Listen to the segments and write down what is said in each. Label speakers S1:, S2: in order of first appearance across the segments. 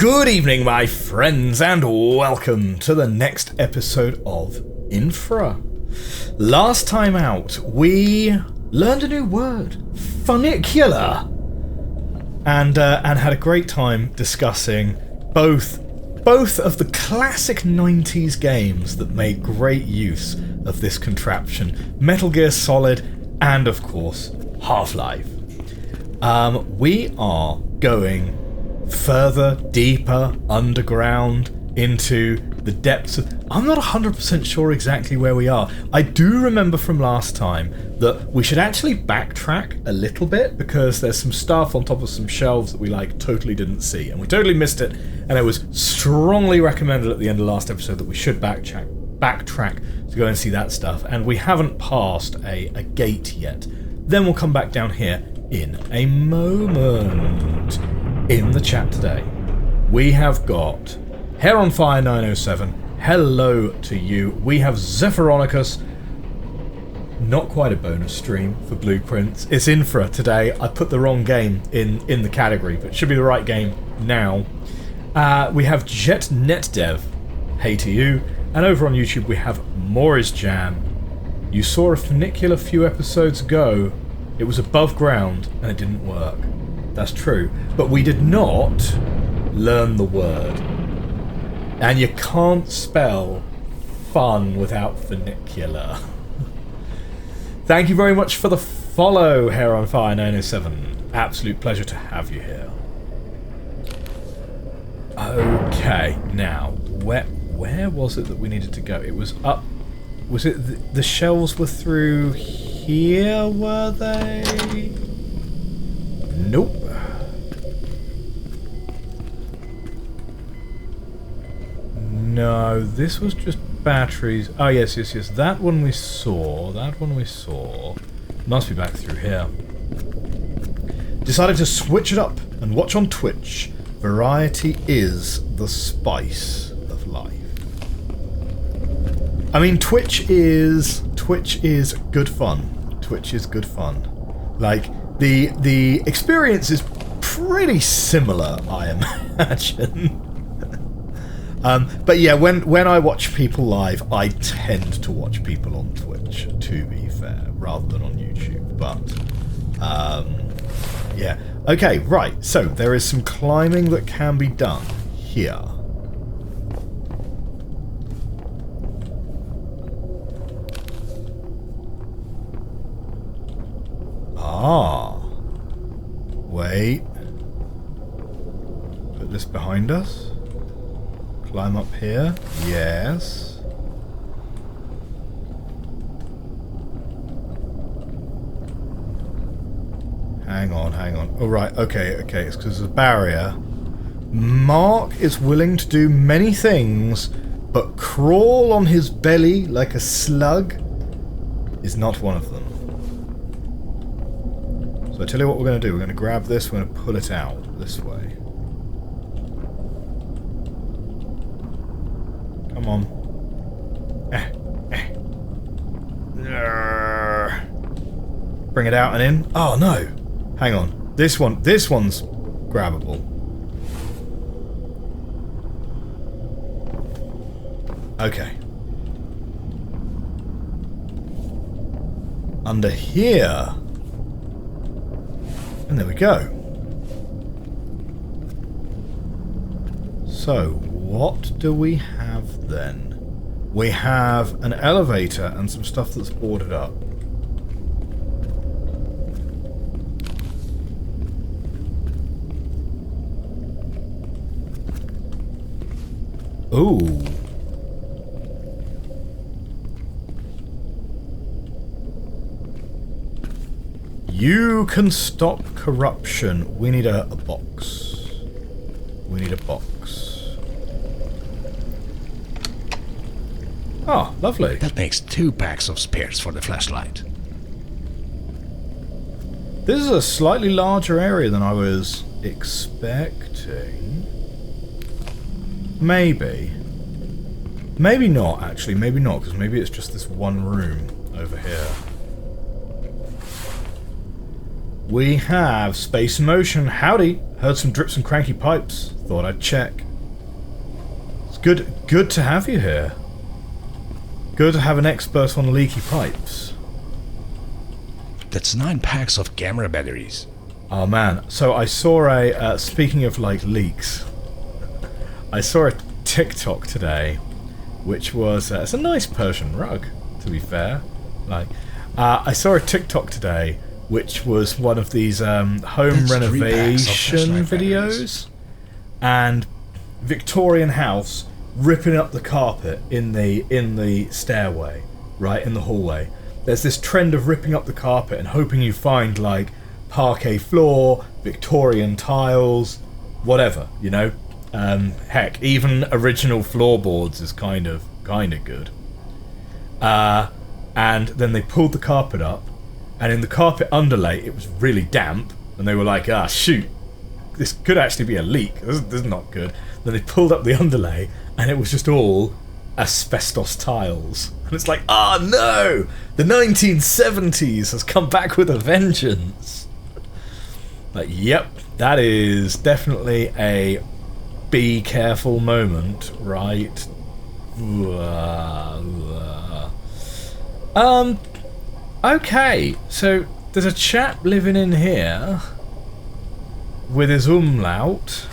S1: Good evening, my friends, and welcome to the next episode of Infra. Last time out, we learned a new word, funicular, and had a great time discussing both of the classic 90s games that made great use of this contraption, Metal Gear Solid, and of course, Half-Life. We are going further, deeper, underground, into the depths of... I'm not 100% sure exactly where we are. I do remember from last time that we should actually backtrack a little bit because there's some stuff on top of some shelves that we totally didn't see, and we totally missed it, and it was strongly recommended at the end of last episode that we should backtrack to go and see that stuff, and we haven't passed a gate yet. Then we'll come back down here in a moment. In the chat today, we have got Hair on Fire 907. Hello to you. We have Zephyronicus. Not quite a bonus stream for Blueprints. It's Infra today. I put the wrong game in the category, but it should be the right game now. We have Jet NetDev. Hey to you. And over on YouTube we have Morris Jam. You saw a funicular few episodes ago. It was above ground and it didn't work. That's true. But we did not learn the word. And you can't spell fun without funicular. Thank you very much for the follow, Hair on Fire 907. Absolute pleasure to have you here. Okay, now, where was it that we needed to go? It was up... Was it the shelves were through here, were they? Nope. No, this was just batteries. Oh, yes. That one we saw. Must be back through here. Decided to switch it up and watch on Twitch. Variety is the spice of life. I mean, Twitch is good fun. Twitch is good fun. The experience is pretty similar, I imagine. But yeah, when I watch people live, I tend to watch people on Twitch, to be fair, rather than on YouTube. But, yeah. Okay, right. So, there is some climbing that can be done here. Ah. Wait. Put this behind us. Climb up here. Yes. Hang on. Oh, right. Okay. It's because there's a barrier. Mark is willing to do many things, but crawl on his belly like a slug is not one of them. So I tell you what we're going to do. We're going to grab this. We're going to pull it out this way. Come on. Bring it out and in. Oh no. Hang on. This one's grabbable. Okay. Under here. And there we go. So, what do we have then? We have an elevator and some stuff that's boarded up. Ooh. You can stop corruption. We need a box. We need a box. Oh, lovely.
S2: That makes 2 packs of spares for the flashlight.
S1: This is a slightly larger area than I was expecting. Maybe. Maybe not, actually. Maybe not, because maybe it's just this one room over here. we have Space Motion. Howdy. Heard some drips and cranky pipes. Thought I'd check. It's good to have you here. Good to have an expert on leaky pipes.
S2: That's 9 packs of camera batteries.
S1: Oh man, so I saw a, speaking of like leaks, I saw a TikTok today, which was, it's a nice Persian rug, to be fair. Like, I saw a TikTok today, which was one of these home renovation videos, and Victorian house ripping up the carpet in the stairway, right, in the hallway. There's this trend of ripping up the carpet and hoping you find like parquet floor, Victorian tiles, whatever, you know. Heck, even original floorboards is kind of good. And then they pulled the carpet up, and in the carpet underlay it was really damp, and they were like, ah, shoot, this could actually be a leak. This is not good. Then they pulled up the underlay, and it was just all asbestos tiles. And it's like, ah, no! The 1970s has come back with a vengeance. Like, yep, that is definitely a be careful moment, right? Okay, so there's a chap living in here with his umlaut.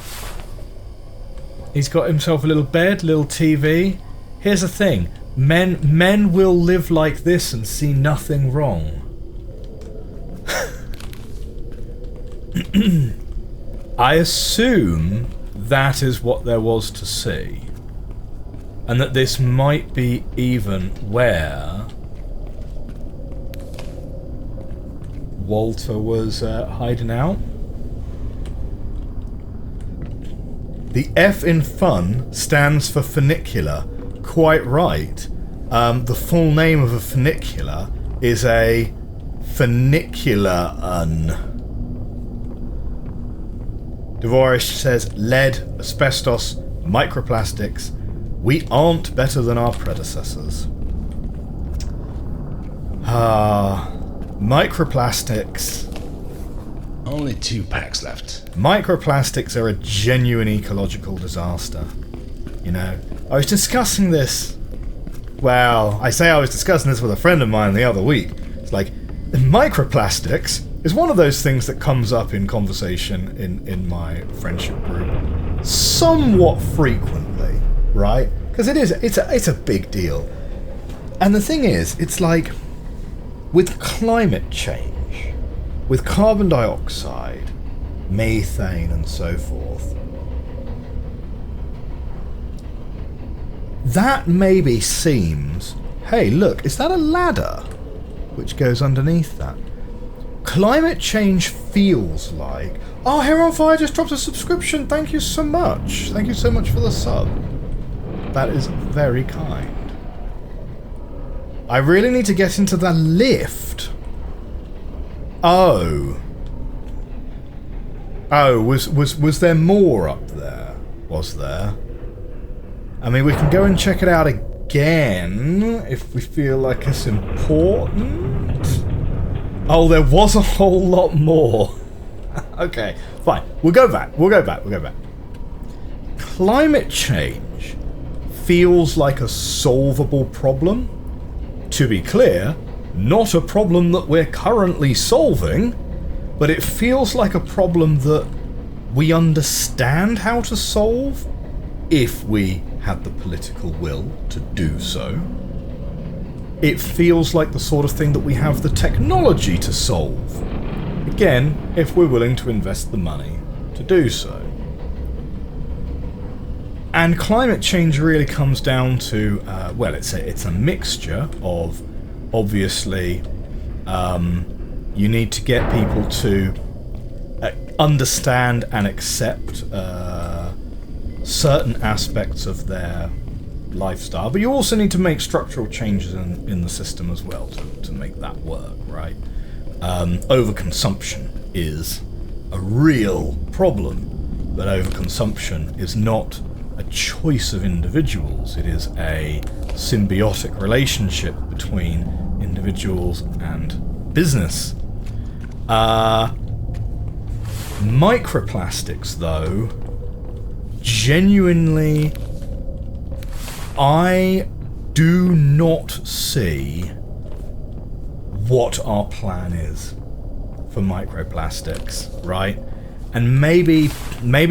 S1: He's got himself a little bed, little TV. Here's the thing, men will live like this and see nothing wrong. I assume that is what there was to see, and that this might be even where Walter was hiding out. The F in fun stands for funicular. Quite right. The full name of a funicular is a funicular-un. Dvorish says, lead, asbestos, microplastics. We aren't better than our predecessors. Microplastics.
S2: Only 2 packs left.
S1: Microplastics are a genuine ecological disaster. You know, I was discussing this. Well, I say I was discussing this with a friend of mine the other week. It's like, microplastics is one of those things that comes up in conversation in my friendship group somewhat frequently, right? Because it's a big deal. And the thing is, it's like with climate change, with carbon dioxide, methane and so forth, that maybe seems, hey look, is that a ladder which goes underneath that? Climate change feels like, oh, Hero on Fire just dropped a subscription, thank you so much. Thank you so much for the sub. That is very kind. I really need to get into the lift. Oh. Oh, was there more up there? Was there? I mean, we can go and check it out again if we feel like it's important. Oh, there was a whole lot more. Okay, fine. We'll go back. Climate change feels like a solvable problem. To be clear, not a problem that we're currently solving, but it feels like a problem that we understand how to solve if we had the political will to do so. It feels like the sort of thing that we have the technology to solve. Again, if we're willing to invest the money to do so. And climate change really comes down to, well, it's a mixture of, obviously, you need to get people to understand and accept certain aspects of their lifestyle, but you also need to make structural changes in the system as well to make that work, right? Overconsumption is a real problem, but overconsumption is not a choice of individuals. It is a symbiotic relationship between individuals and business. Microplastics, though, genuinely, I do not see what our plan is for microplastics, right? And maybe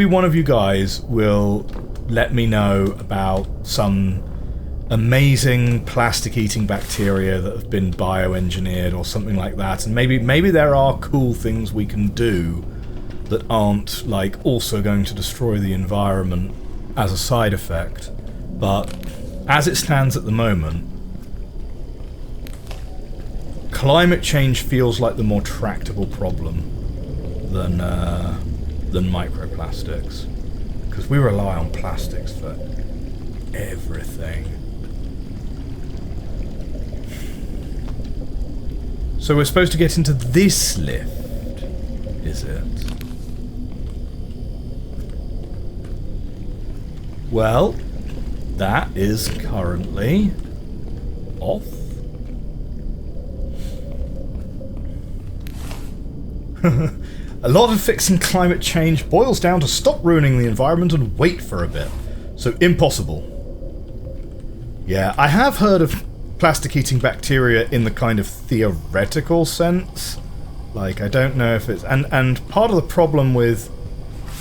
S1: one of you guys will let me know about some amazing plastic-eating bacteria that have been bioengineered or something like that. And maybe there are cool things we can do that aren't, like, also going to destroy the environment as a side effect. But as it stands at the moment, climate change feels like the more tractable problem than microplastics. Because we rely on plastics for everything. So we're supposed to get into this lift, is it? Well, that is currently off. A lot of fixing climate change boils down to stop ruining the environment and wait for a bit. So impossible. Yeah, I have heard of plastic-eating bacteria in the kind of theoretical sense. Like, I don't know if it's... And part of the problem with,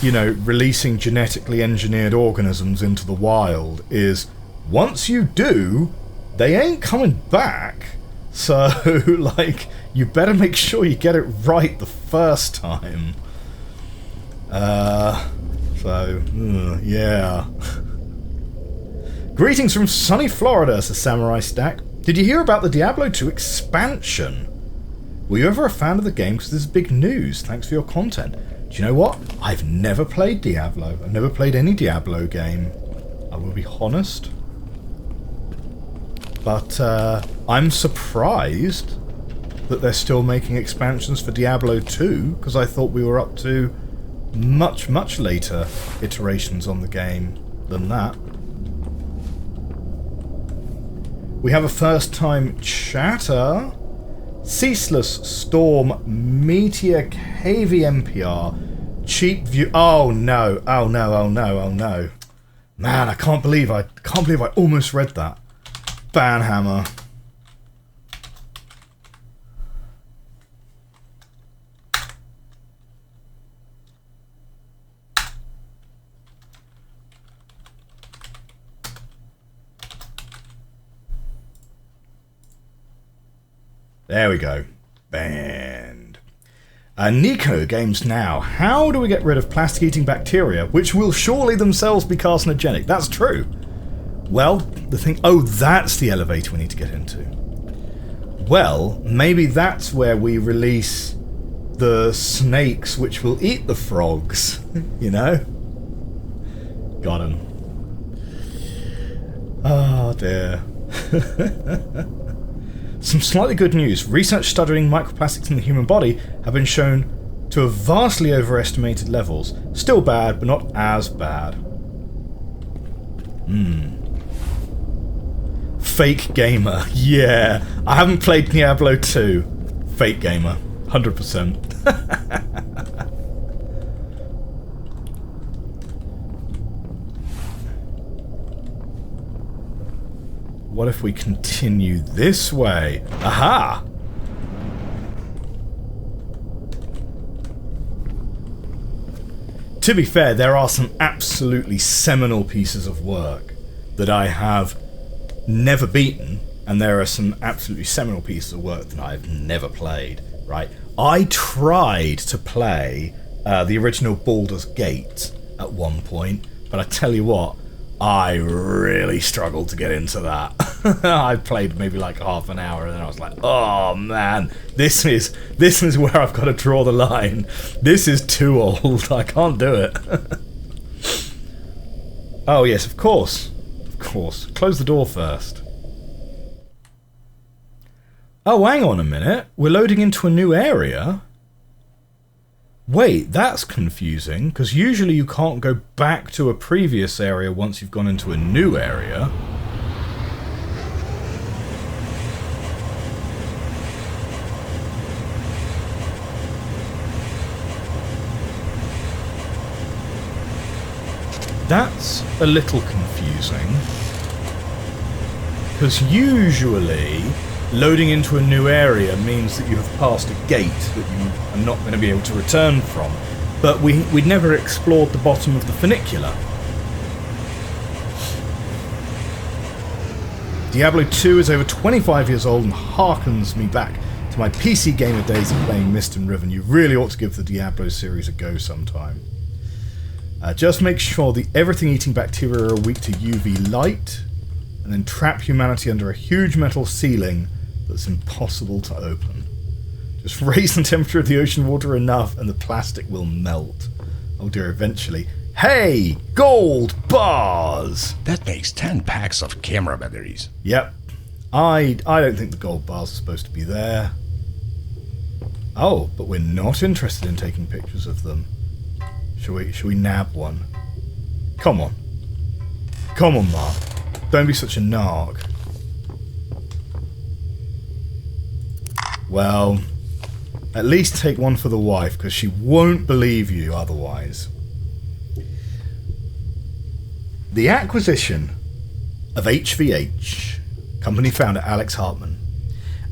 S1: you know, releasing genetically engineered organisms into the wild is, once you do, they ain't coming back. So, like, you better make sure you get it right the first time. Yeah. Greetings from sunny Florida, says Samurai Stack. Did you hear about the Diablo 2 expansion? Were you ever a fan of the game? Because this is big news. Thanks for your content. Do you know what? I've never played Diablo. I've never played any Diablo game. I will be honest. But I'm surprised that they're still making expansions for Diablo 2, because I thought we were up to much, much later iterations on the game than that. We have a first-time chatter. Ceaseless Storm Meteor KVMPR Cheap View. Oh no! Oh no! Oh no! Oh no! Man, I can't believe I almost read that. Banhammer. There we go. Banned. Nico Games Now. How do we get rid of plastic-eating bacteria, which will surely themselves be carcinogenic? That's true. Well, the thing... Oh, that's the elevator we need to get into. Well, maybe that's where we release the snakes which will eat the frogs. You know? Got him. Oh, dear. Some slightly good news. Research studying microplastics in the human body have been shown to have vastly overestimated levels. Still bad, but not as bad. Fake gamer. Yeah. I haven't played Diablo 2. Fake gamer. 100%. What if we continue this way? Aha! To be fair, there are some absolutely seminal pieces of work that I have never beaten, and there are some absolutely seminal pieces of work that I've never played, right? I tried to play the original Baldur's Gate at one point, but I tell you what, I really struggled to get into that. I played maybe like half an hour and then I was like, oh man, this is where I've got to draw the line. This is too old. I can't do it. Oh yes, of course. Of course. Close the door first. Oh, hang on a minute. We're loading into a new area? Wait, that's confusing, because usually you can't go back to a previous area once you've gone into a new area. That's a little confusing. Because usually, loading into a new area means that you have passed a gate that you are not going to be able to return from. But we'd never explored the bottom of the funicular. Diablo 2 is over 25 years old and harkens me back to my PC gamer days of playing Mist and Riven. You really ought to give the Diablo series a go sometime. Just make sure the everything-eating bacteria are weak to UV light, and then trap humanity under a huge metal ceiling that's impossible to open. Just raise the temperature of the ocean water enough and the plastic will melt. Oh dear, eventually. Hey! Gold bars!
S2: That makes 10 packs of camera batteries.
S1: Yep. I don't think the gold bars are supposed to be there. Oh, but we're not interested in taking pictures of them. Shall we nab one? Come on. Come on, Mark. Don't be such a narc. Well, at least take one for the wife, because she won't believe you otherwise. The acquisition of HVH, company founder Alex Hartman.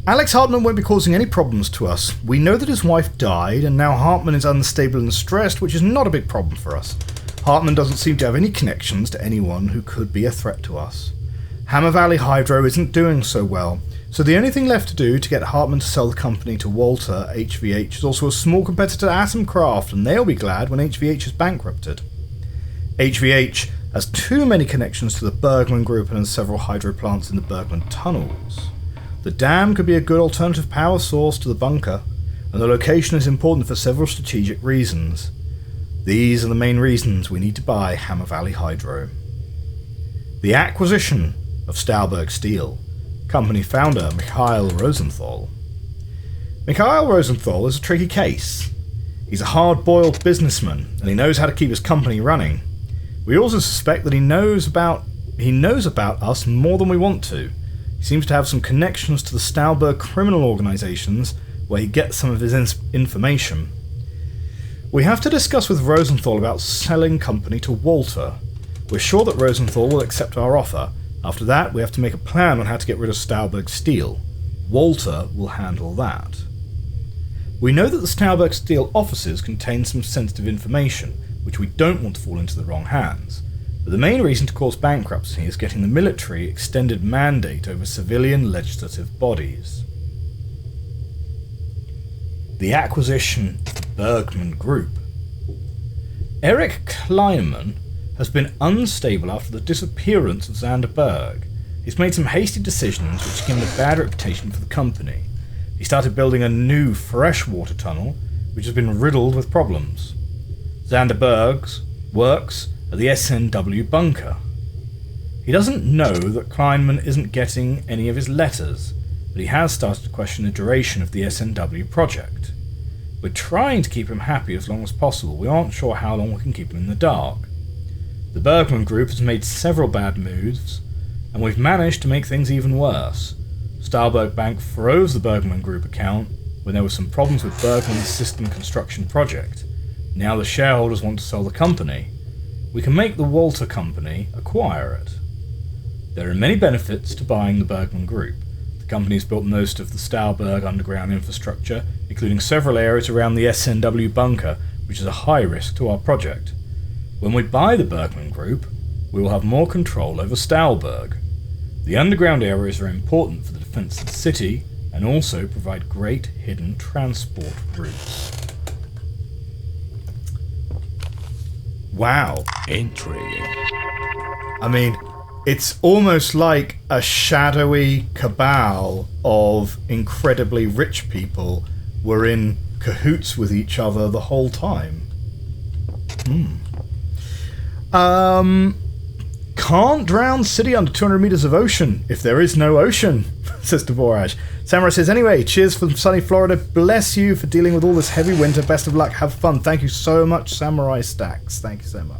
S1: Alex Hartman won't be causing any problems to us. We know that his wife died, and now Hartman is unstable and stressed, which is not a big problem for us. Hartman doesn't seem to have any connections to anyone who could be a threat to us. Hammer Valley Hydro isn't doing so well, so the only thing left to do to get Hartman to sell the company to Walter, HVH, is also a small competitor to Atomcraft, and they'll be glad when HVH is bankrupted. HVH has too many connections to the Bergman Group and several hydro plants in the Bergman tunnels. The dam could be a good alternative power source to the bunker, and the location is important for several strategic reasons. These are the main reasons we need to buy Hammer Valley Hydro. The acquisition of Stahlberg Steel, company founder Mikhail Rosenthal. Mikhail Rosenthal is a tricky case. He's a hard-boiled businessman, and he knows how to keep his company running. We also suspect that he knows about us more than we want to. He seems to have some connections to the Stahlberg criminal organizations where he gets some of his information. We have to discuss with Rosenthal about selling company to Walter. We're sure that Rosenthal will accept our offer. After that, we have to make a plan on how to get rid of Stahlberg Steel. Walter will handle that. We know that the Stahlberg Steel offices contain some sensitive information, which we don't want to fall into the wrong hands. But the main reason to cause bankruptcy is getting the military extended mandate over civilian legislative bodies. The acquisition of the Bergman Group. Eric Kleinman has been unstable after the disappearance of Xander Berg. He's made some hasty decisions which give him a bad reputation for the company. He started building a new freshwater tunnel, which has been riddled with problems. Xander Berg's works at the SNW bunker. He doesn't know that Kleinman isn't getting any of his letters, but he has started to question the duration of the SNW project. We're trying to keep him happy as long as possible. We aren't sure how long we can keep him in the dark. The Bergman Group has made several bad moves, and we've managed to make things even worse. Stahlberg Bank froze the Bergman Group account when there were some problems with Bergman's system construction project. Now the shareholders want to sell the company. We can make the Walter Company acquire it. There are many benefits to buying the Bergman Group. The company's built most of the Stahlberg underground infrastructure, including several areas around the SNW bunker, which is a high risk to our project. When we buy the Bergman Group, we will have more control over Stahlberg. The underground areas are important for the defense of the city, and also provide great hidden transport routes. Wow.
S2: Intriguing.
S1: I mean, it's almost like a shadowy cabal of incredibly rich people were in cahoots with each other the whole time. Can't drown city under 200 meters of ocean if there is no ocean, says Dvorak. Samurai says, anyway, cheers from sunny Florida. Bless you for dealing with all this heavy winter. Best of luck. Have fun. Thank you so much, Samurai Stacks. Thank you so much.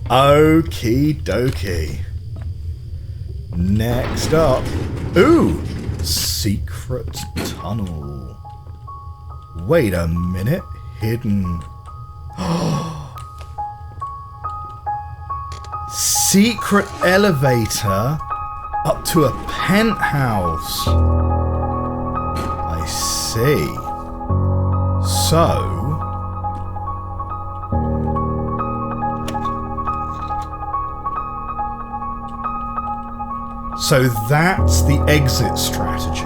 S1: Okie dokie. Next up. Ooh! Secret tunnel. Wait a minute. hidden. Secret elevator up to a penthouse. I see. So that's the exit strategy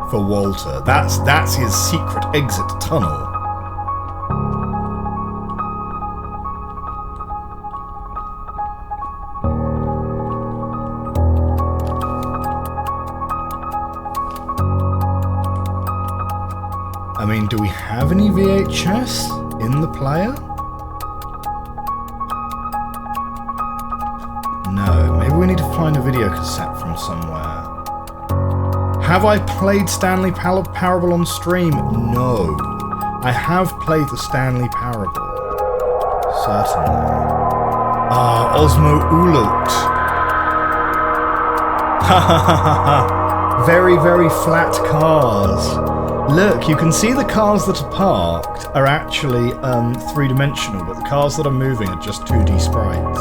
S1: for Walter. That's his secret exit tunnel. I mean, do we have any VHS in the player? No, maybe we need to find a video cassette from somewhere. Have I played Stanley Parable on stream? No. I have played the Stanley Parable. Certainly. Ah, Osmo Ulut. Ha ha ha ha ha. Very, very flat cars. Look, you can see the cars that are parked are actually three-dimensional, but the cars that are moving are just 2D sprites.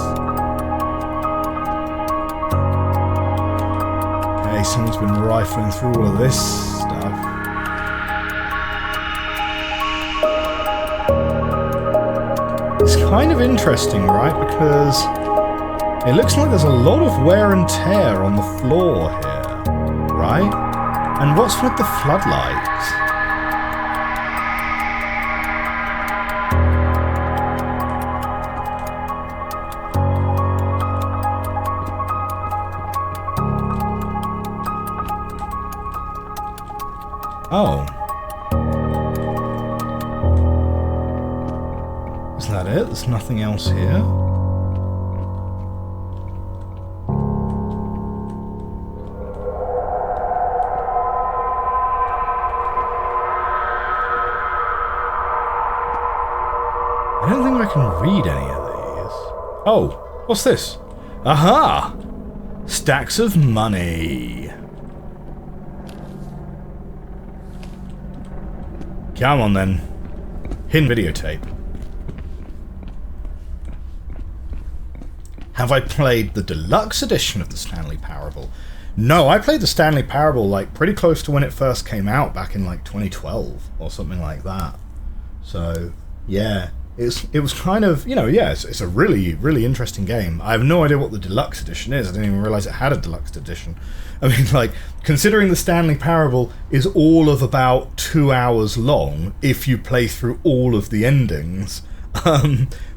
S1: Okay, someone's been rifling through all of this stuff. It's kind of interesting, right? Because it looks like there's a lot of wear and tear on the floor here, right? And what's with the floodlights? Oh. Is that it? There's nothing else here? I don't think I can read any of these. Oh, what's this? Aha! Stacks of money. Come on then. Hidden videotape. Have I played the deluxe edition of the Stanley Parable? No, I played the Stanley Parable like pretty close to when it first came out back in like 2012 or something like that. So, yeah. It was kind of, you know, yeah, it's a really, really interesting game. I have no idea what the deluxe edition is. I didn't even realise it had a deluxe edition. I mean, like, considering the Stanley Parable is all of about 2 hours long, if you play through all of the endings,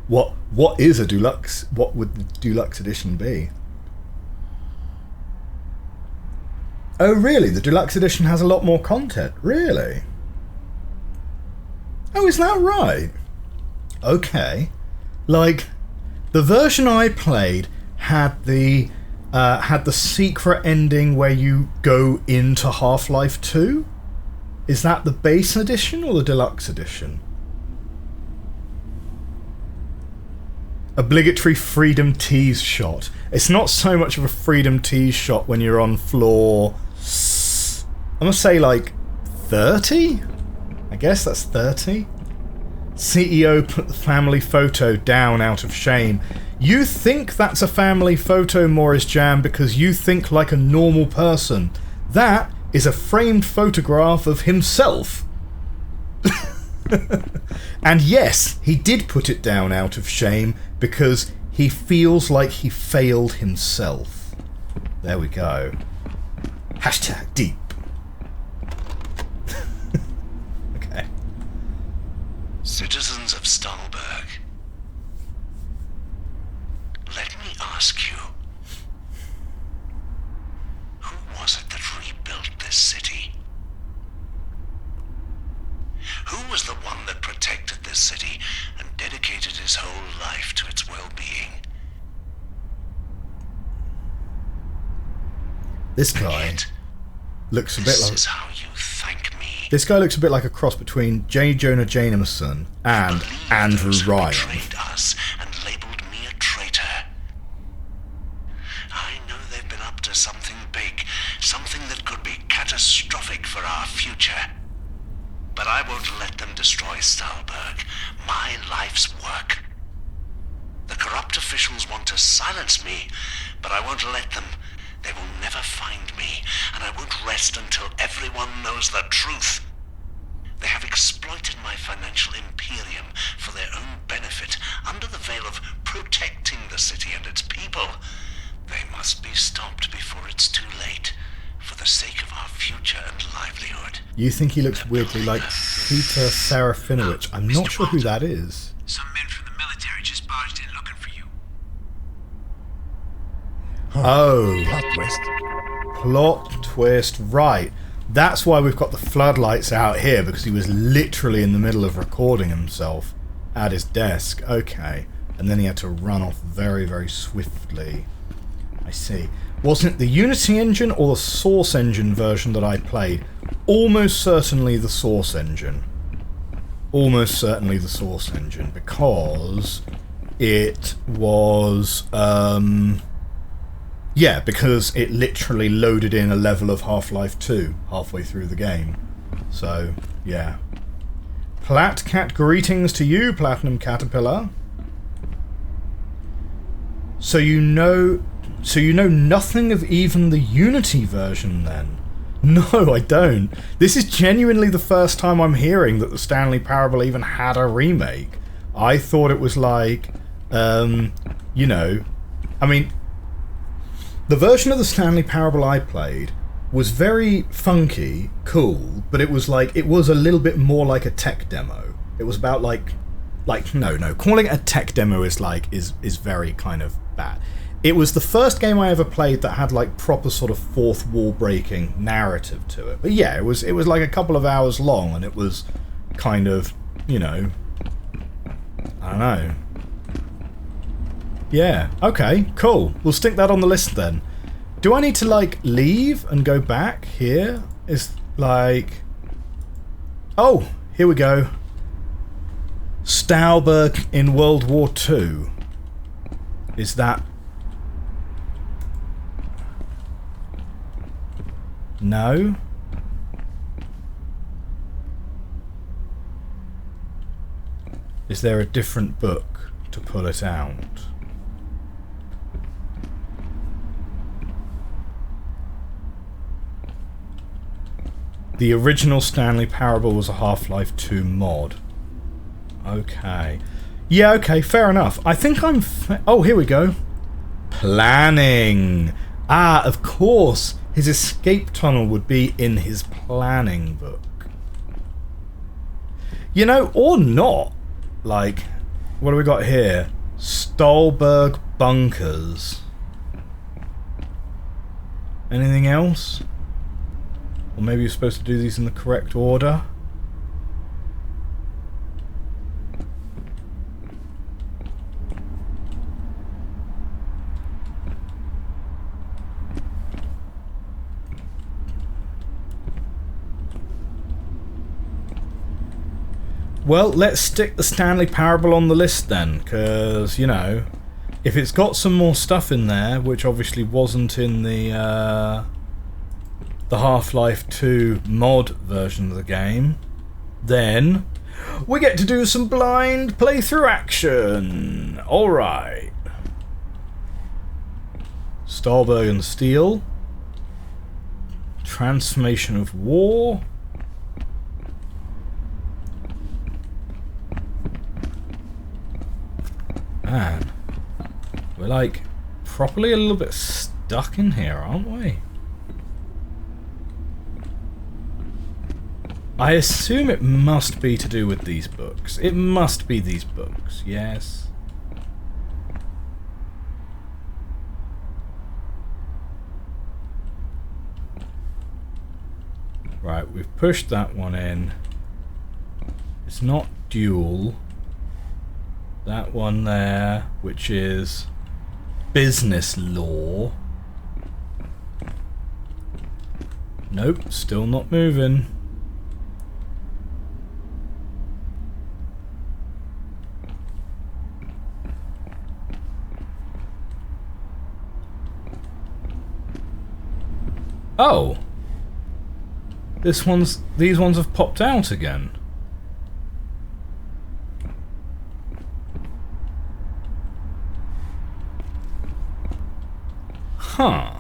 S1: what is a deluxe? What would the deluxe edition be? Oh, really? The deluxe edition has a lot more content? Really? Oh, is that right? Okay, like the version I played had the secret ending where you go into Half-Life 2. Is that the base edition or the deluxe edition? Obligatory freedom tease shot. It's not so much of a freedom tease shot when you're on floor, I'm gonna say like 30? I guess that's 30. CEO put the family photo down out of shame. You think that's a family photo, Morris Jam, because you think like a normal person. That is a framed photograph of himself. And yes, he did put it down out of shame because he feels like he failed himself. There we go. Hashtag deep.
S2: Citizens of Stolberg, let me ask you, who was it that rebuilt this city? Who was the one that protected this city and dedicated his whole life to its well-being?
S1: This guy looks a bit like...
S2: This is how you thank me.
S1: This guy looks a bit like a cross between J. Jonah Jameson and Andrew Ryan.
S2: Betrayed us and labeled me a traitor. I know they've been up to something big, something that could be catastrophic for our future. But I won't let them destroy Stalberg, my life's work. The corrupt officials want to silence me, but I won't let them. They will never find me, and I won't rest until everyone knows the truth. They have exploited my financial imperium for their own benefit under the veil of protecting the city and its people. They must be stopped before it's too late, for the sake of our future and livelihood.
S1: You think he looks weirdly like Peter Serafinowicz? I'm not sure who that is.
S3: Some men from the military just barged in looking for you.
S1: Oh.
S4: Plot twist.
S1: Plot twist, right. That's why we've got the floodlights out here, because he was literally in the middle of recording himself at his desk. Okay. And then he had to run off very, very swiftly. I see. Wasn't it the Unity engine or the Source engine version that I played? Almost certainly the Source engine. Almost certainly the Source engine, because it was... yeah, because it literally loaded in a level of Half-Life 2 halfway through the game. So, yeah. Platcat, greetings to you, Platinum Caterpillar. So you know nothing of even the Unity version then? No, I don't. This is genuinely the first time I'm hearing that the Stanley Parable even had a remake. I thought it was like, you know, I mean, the version of the Stanley Parable I played was very funky, cool, but it was like, it was a little bit more like a tech demo. It was about no, calling it a tech demo is very kind of bad. It was the first game I ever played that had like proper sort of fourth wall breaking narrative to it. But yeah, it was like a couple of hours long, and it was kind of, you know, I don't know. Yeah, okay, cool. We'll stick that on the list then. Do I need to like leave and go back here? Is like... Oh, here we go. Stalberg in World War II. Is that... No? Is there a different book to pull it out? The original Stanley Parable was a Half-Life 2 mod. Okay. Yeah, okay, fair enough. I think I'm... Oh, here we go. Planning. Ah, of course. His escape tunnel would be in his planning book. You know, or not. Like, what do we got here? Stolberg bunkers. Anything else? Or maybe you're supposed to do these in the correct order? Well, let's stick the Stanley Parable on the list then, because, you know, if it's got some more stuff in there, which obviously wasn't in the Half-Life 2 mod version of the game, then we get to do some blind playthrough action. Alright. Stahlberg and Steel. Transformation of War. Man, we're like properly a little bit stuck in here, aren't we? I assume it must be to do with these books. It must be these books, yes. Right, we've pushed that one in. It's not dual. That one there, which is business law. Nope, still not moving. Oh. These ones have popped out again. Huh.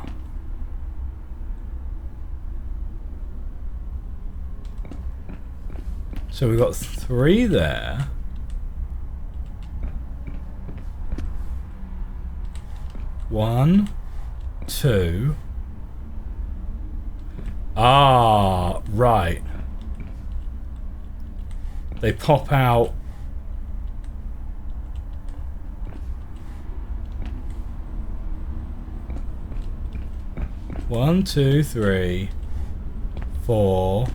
S1: So we've got 3 there. One, 2. Ah, right. They pop out. One, 2, 3, 4,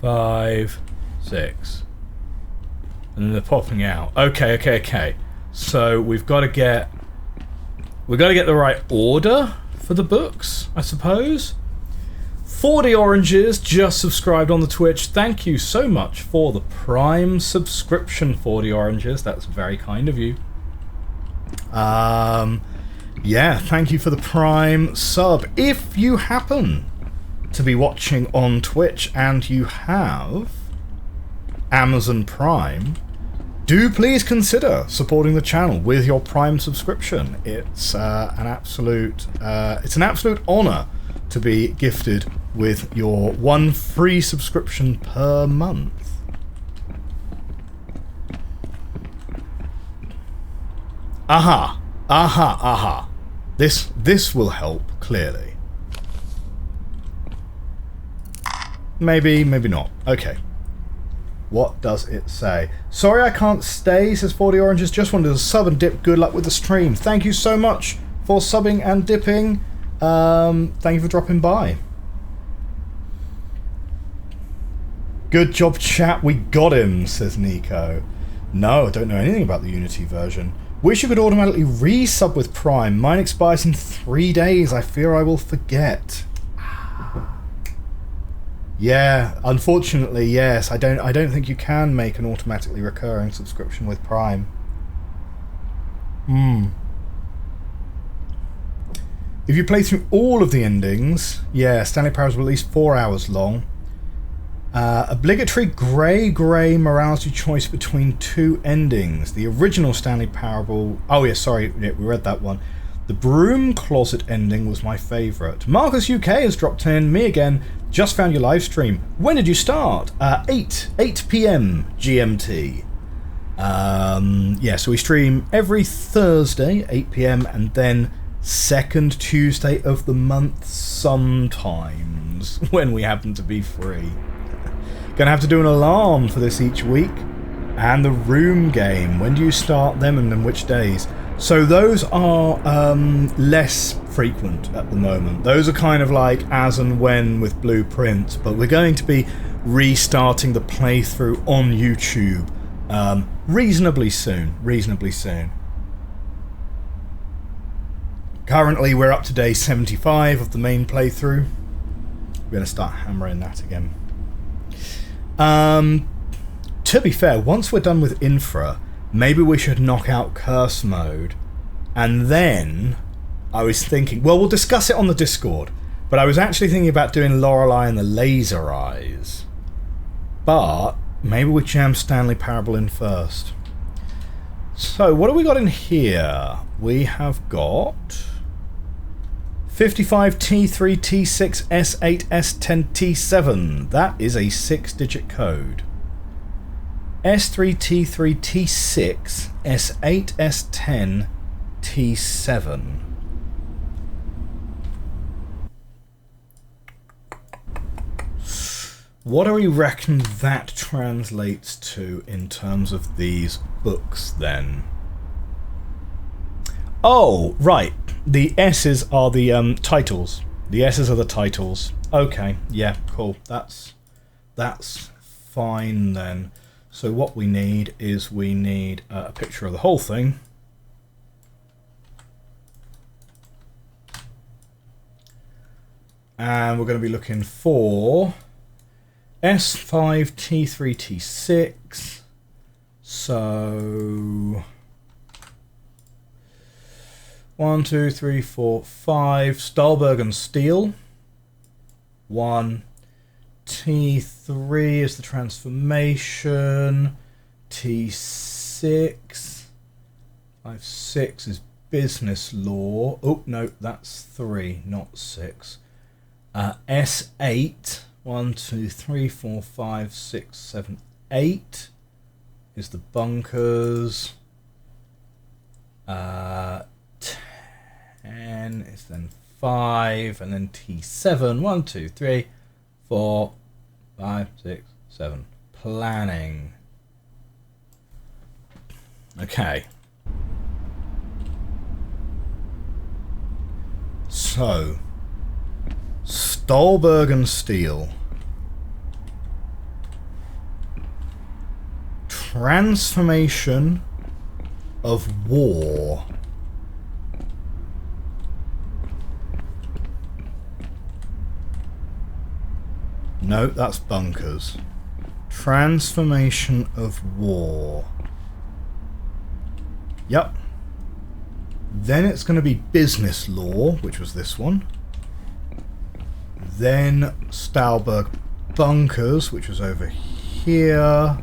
S1: 5, 6. And then they're popping out. Okay. So we've got to get the right order for the books, I suppose. 40 oranges just subscribed on the Twitch. Thank you so much for the Prime subscription, 40 oranges. That's very kind of you. Yeah, thank you for the Prime sub. If you happen to be watching on Twitch and you have Amazon Prime, do please consider supporting the channel with your Prime subscription. It's an absolute honor to be gifted with your 1 free subscription per month. Aha. This will help, clearly. Maybe not. Okay. What does it say? Sorry I can't stay, says 40 oranges. Just wanted to sub and dip. Good luck with the stream. Thank you so much for subbing and dipping. Thank you for dropping by. Good job, chat. We got him, says Nico. No, I don't know anything about the Unity version. Wish you could automatically resub with Prime. Mine expires in 3 days. I fear I will forget. Yeah, unfortunately, yes. I don't think you can make an automatically recurring subscription with Prime. If you play through all of the endings, yeah, Stanley Parable is at least 4 hours long. Obligatory grey morality choice between 2 endings. The original Stanley Parable... Oh, yeah, sorry, we read that one. The broom closet ending was my favourite. Marcus UK has dropped in. Me again. Just found your live stream. When did you start? 8 p.m. GMT. Yeah, so we stream every Thursday, 8 p.m, and then second Tuesday of the month sometimes, when we happen to be free. Gonna have to do an alarm for this each week. And the room game. When do you start them and then which days? So those are less frequent at the moment. Those are kind of like as and when with blueprints, but we're going to be restarting the playthrough on YouTube reasonably soon. Currently we're up to day 75 of the main playthrough. We're going to start hammering that again. To be fair, once we're done with Infra, maybe we should knock out Curse Mode, and then I was thinking, well, we'll discuss it on the Discord, but I was actually thinking about doing Lorelei and the Laser Eyes. But maybe we jam Stanley Parable in first. So, what have we got in here? We have got 55T3 T6 S8 S10 T7. That is a 6-digit code. S3T3 T6 S8 S10 T7. What do we reckon that translates to in terms of these books then? Oh, right. The S's are the titles. The S's are the titles. Okay, yeah, cool. That's fine then. So what we need is a picture of the whole thing. And we're going to be looking for S5T3T6. So 1, 2, 3, 4, 5. Stahlberg and Steel. 1. T3 is the transformation. T6. 5, 6 is business law. Oh, no, that's 3, not 6. S8. 1, 2, 3, 4, 5, 6, 7, 8 is the bunkers. 10 is then 5, and then T7. 1, 2, 3, 4, 5, 6, 7. Planning. Okay. So, Stolberg and Steel. Transformation of war. No, that's bunkers. Transformation of war. Yep. Then it's going to be business law, which was this one. Then Stolberg bunkers, which was over here.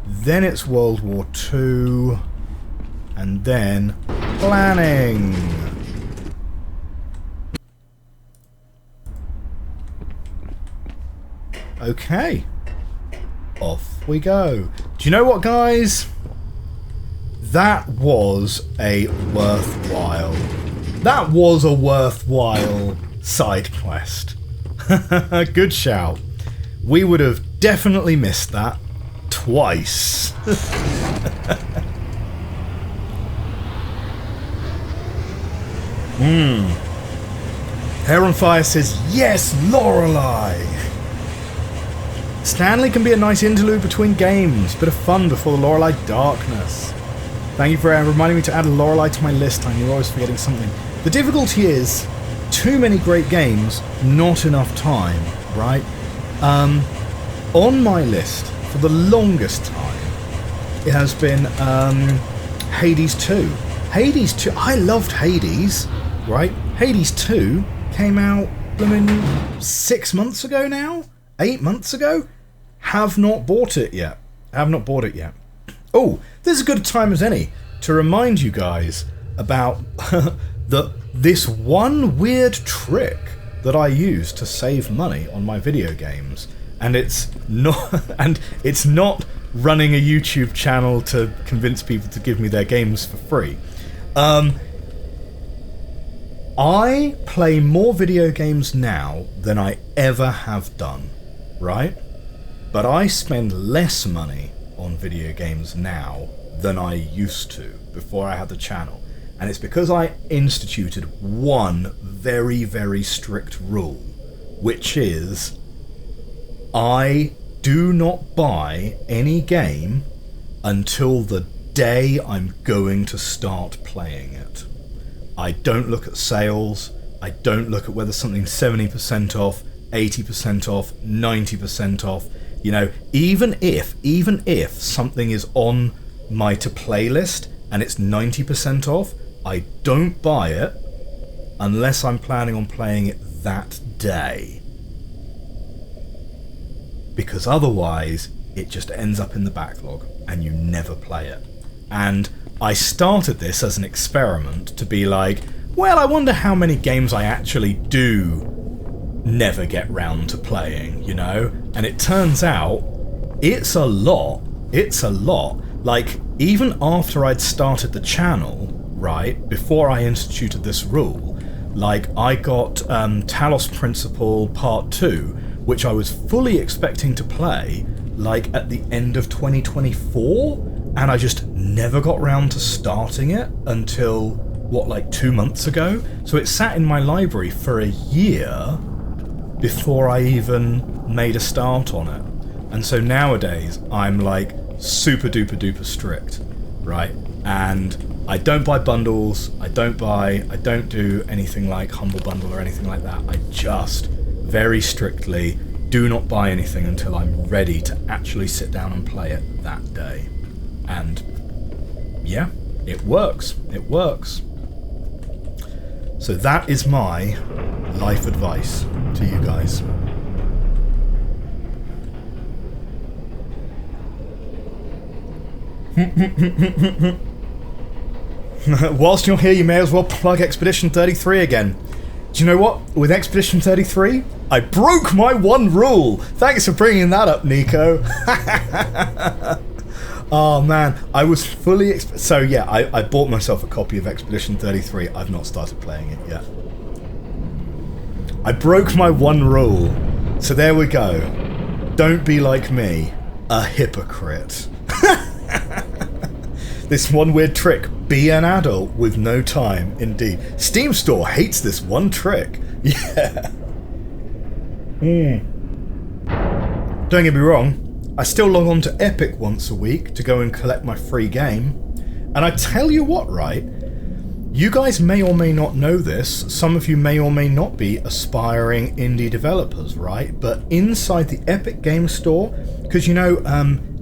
S1: Then it's World War II. And then planning. Okay. Off we go. Do you know what, guys? That was a worthwhile. That was a worthwhile side quest. Good shout. We would have definitely missed that twice. Hair on Fire says, yes, Lorelei! Stanley can be a nice interlude between games. Bit of fun before the Lorelei darkness. Thank you for reminding me to add a Lorelei to my list. I knew I was forgetting something. The difficulty is, too many great games, not enough time, right? On my list, for the longest time, it has been Hades 2. Hades 2, I loved Hades, right? Hades 2 came out, 6 months ago now? 8 months ago? Have not bought it yet. Oh, this is as good a time as any to remind you guys about this one weird trick that I use to save money on my video games, and it's not running a YouTube channel to convince people to give me their games for free. I play more video games now than I ever have done, right? But I spend less money on video games now than I used to before I had the channel. And it's because I instituted one very, very strict rule, which is I do not buy any game until the day I'm going to start playing it. I don't look at sales. I don't look at whether something's 70% off, 80% off, 90% off. You know, even if something is on my to play list and it's 90% off, I don't buy it unless I'm planning on playing it that day. Because otherwise, it just ends up in the backlog and you never play it. And I started this as an experiment to be like, well, I wonder how many games I actually do never get round to playing, you know? And it turns out, it's a lot. Like, even after I'd started the channel, right, before I instituted this rule, like, I got Talos Principle Part 2, which I was fully expecting to play, like, at the end of 2024, and I just never got round to starting it until, what, like 2 months ago? So it sat in my library for a year before I even made a start on it. And so nowadays, I'm like super duper duper strict, right? And I don't buy bundles, I don't do anything like Humble Bundle or anything like that. I just very strictly do not buy anything until I'm ready to actually sit down and play it that day. And yeah, it works. It works. So that is my life advice to you guys. Whilst you're here, you may as well plug Expedition 33 again. Do you know what? With Expedition 33, I broke my one rule. Thanks for bringing that up, Nico. Oh man, I was fully... So yeah, I bought myself a copy of Expedition 33. I've not started playing it yet. I broke my one rule. So there we go. Don't be like me, a hypocrite. This one weird trick. Be an adult with no time, indeed. Steam Store hates this one trick. Yeah. Don't get me wrong, I still log on to Epic once a week to go and collect my free game. And I tell you what, right? You guys may or may not know this. Some of you may or may not be aspiring indie developers, right? But inside the Epic Game Store, because you know,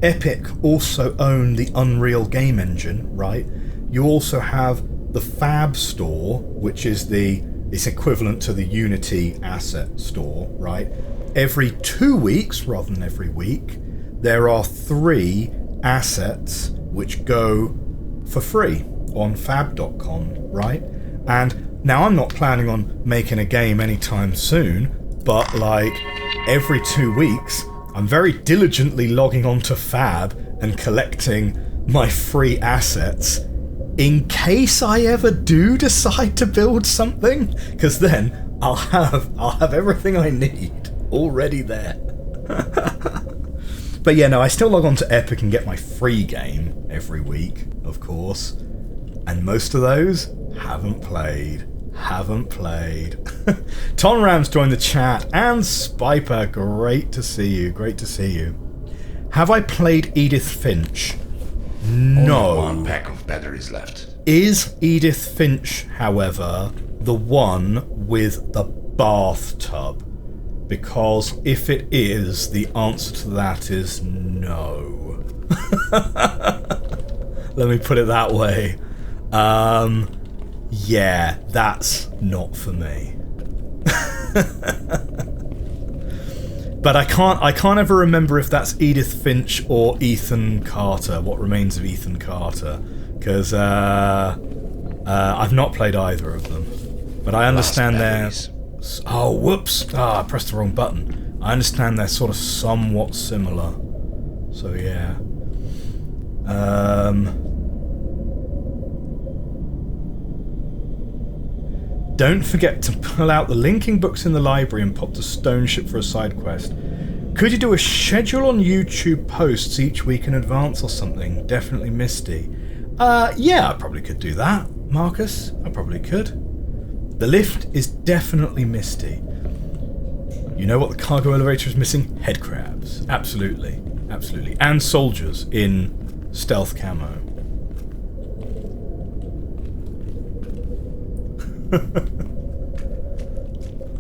S1: Epic also own the Unreal Game Engine, right? You also have the Fab Store, which is it's equivalent to the Unity Asset Store, right? Every 2 weeks, rather than every week, there are 3 assets which go for free on fab.com, right? And now I'm not planning on making a game anytime soon, but like every 2 weeks, I'm very diligently logging onto Fab and collecting my free assets in case I ever do decide to build something, because then I'll have everything I need already there. But yeah, no, I still log on to Epic and get my free game every week, of course. And most of those haven't played. Tom Rams joined the chat, and Spiper, great to see you. Have I played Edith Finch? No.
S4: Only 1 pack of batteries left.
S1: Is Edith Finch, however, the one with the bathtub? Because if it is, the answer to that is no. Let me put it that way. Yeah, that's not for me. But I can't ever remember if that's Edith Finch or Ethan Carter, What Remains of Ethan Carter, because I've not played either of them. But I understand they're... Oh, whoops! I pressed the wrong button. I understand they're sort of somewhat similar. So yeah. Don't forget to pull out the linking books in the library and pop to Stone Ship for a side quest. Could you do a schedule on YouTube posts each week in advance or something? Definitely Misty. Yeah, I probably could do that, Marcus. I probably could. The lift is definitely Misty. You know what the cargo elevator is missing? Head crabs. Absolutely. And soldiers in stealth camo.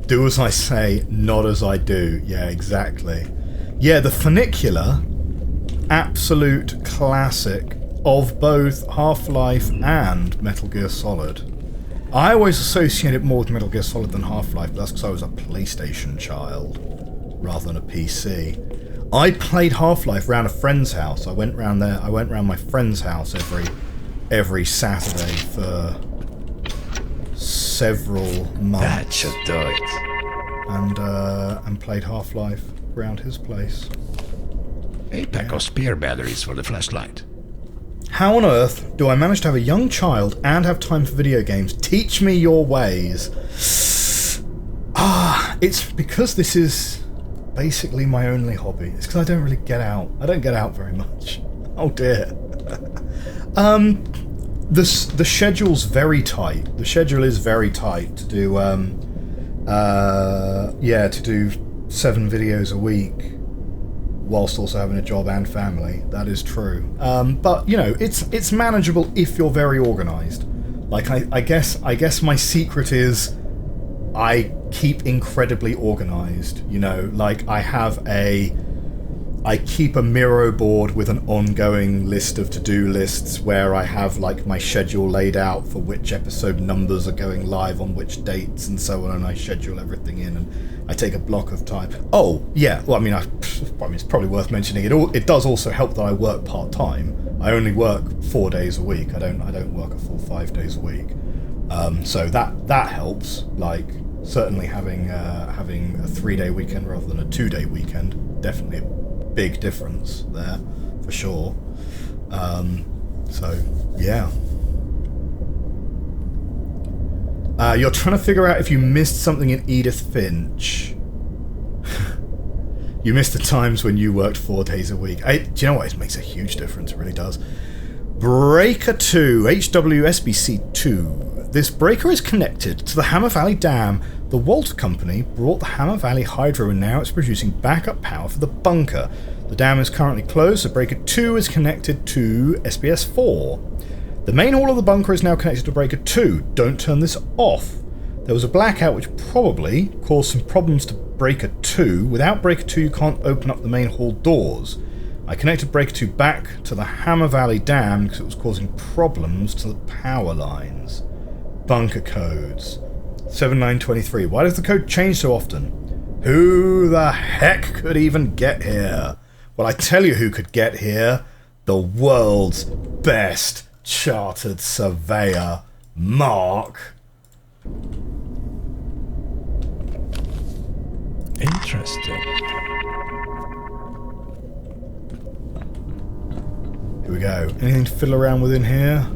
S1: Do as I say, not as I do. Yeah, exactly. Yeah, the funicular, absolute classic of both Half-Life and Metal Gear Solid. I always associate it more with Metal Gear Solid than Half-Life, but that's because I was a PlayStation child rather than a PC. I played Half-Life round a friend's house. I went round my friend's house every Saturday for several months.
S4: That should do it.
S1: And played Half-Life around his place.
S4: A pack of spare batteries for the flashlight.
S1: How on earth do I manage to have a young child and have time for video games? Teach me your ways. It's because this is basically my only hobby. It's because I don't really get out. I don't get out very much. Oh dear. The schedule's very tight. The schedule is very tight to do to do 7 videos a week whilst also having a job and family. That is true. But you know, it's manageable if you're very organised. Like I guess my secret is I keep incredibly organised. You know, like I have a I keep a Miro board with an ongoing list of to-do lists where I have like my schedule laid out for which episode numbers are going live on which dates and so on, and I schedule everything in, and I take a block of time. Oh, yeah, well, I mean, it's probably worth mentioning. It does also help that I work part-time. I only work 4 days a week. I don't work a full 5 days a week. So that helps. Like, certainly having a 3-day weekend rather than a 2-day weekend, definitely a big difference there for sure. So yeah, you're trying to figure out if you missed something in Edith Finch. You missed the times when you worked 4 days a week. Do you know what? It makes a huge difference. It really does. Breaker 2, HWSBC2. This breaker is connected to the Hammer Valley Dam. The Walter Company brought the Hammer Valley Hydro, and now it's producing backup power for the bunker. The dam is currently closed, so Breaker 2 is connected to SBS 4. The main hall of the bunker is now connected to Breaker 2. Don't turn this off. There was a blackout which probably caused some problems to Breaker 2. Without Breaker 2, you can't open up the main hall doors. I connected Breaker 2 back to the Hammer Valley Dam because it was causing problems to the power lines. Bunker codes. 7923. Why does the code change so often? Who the heck could even get here? Well, I tell you who could get here. The world's best chartered surveyor, Mark.
S4: Interesting.
S1: Here we go. Anything to fiddle around with in here?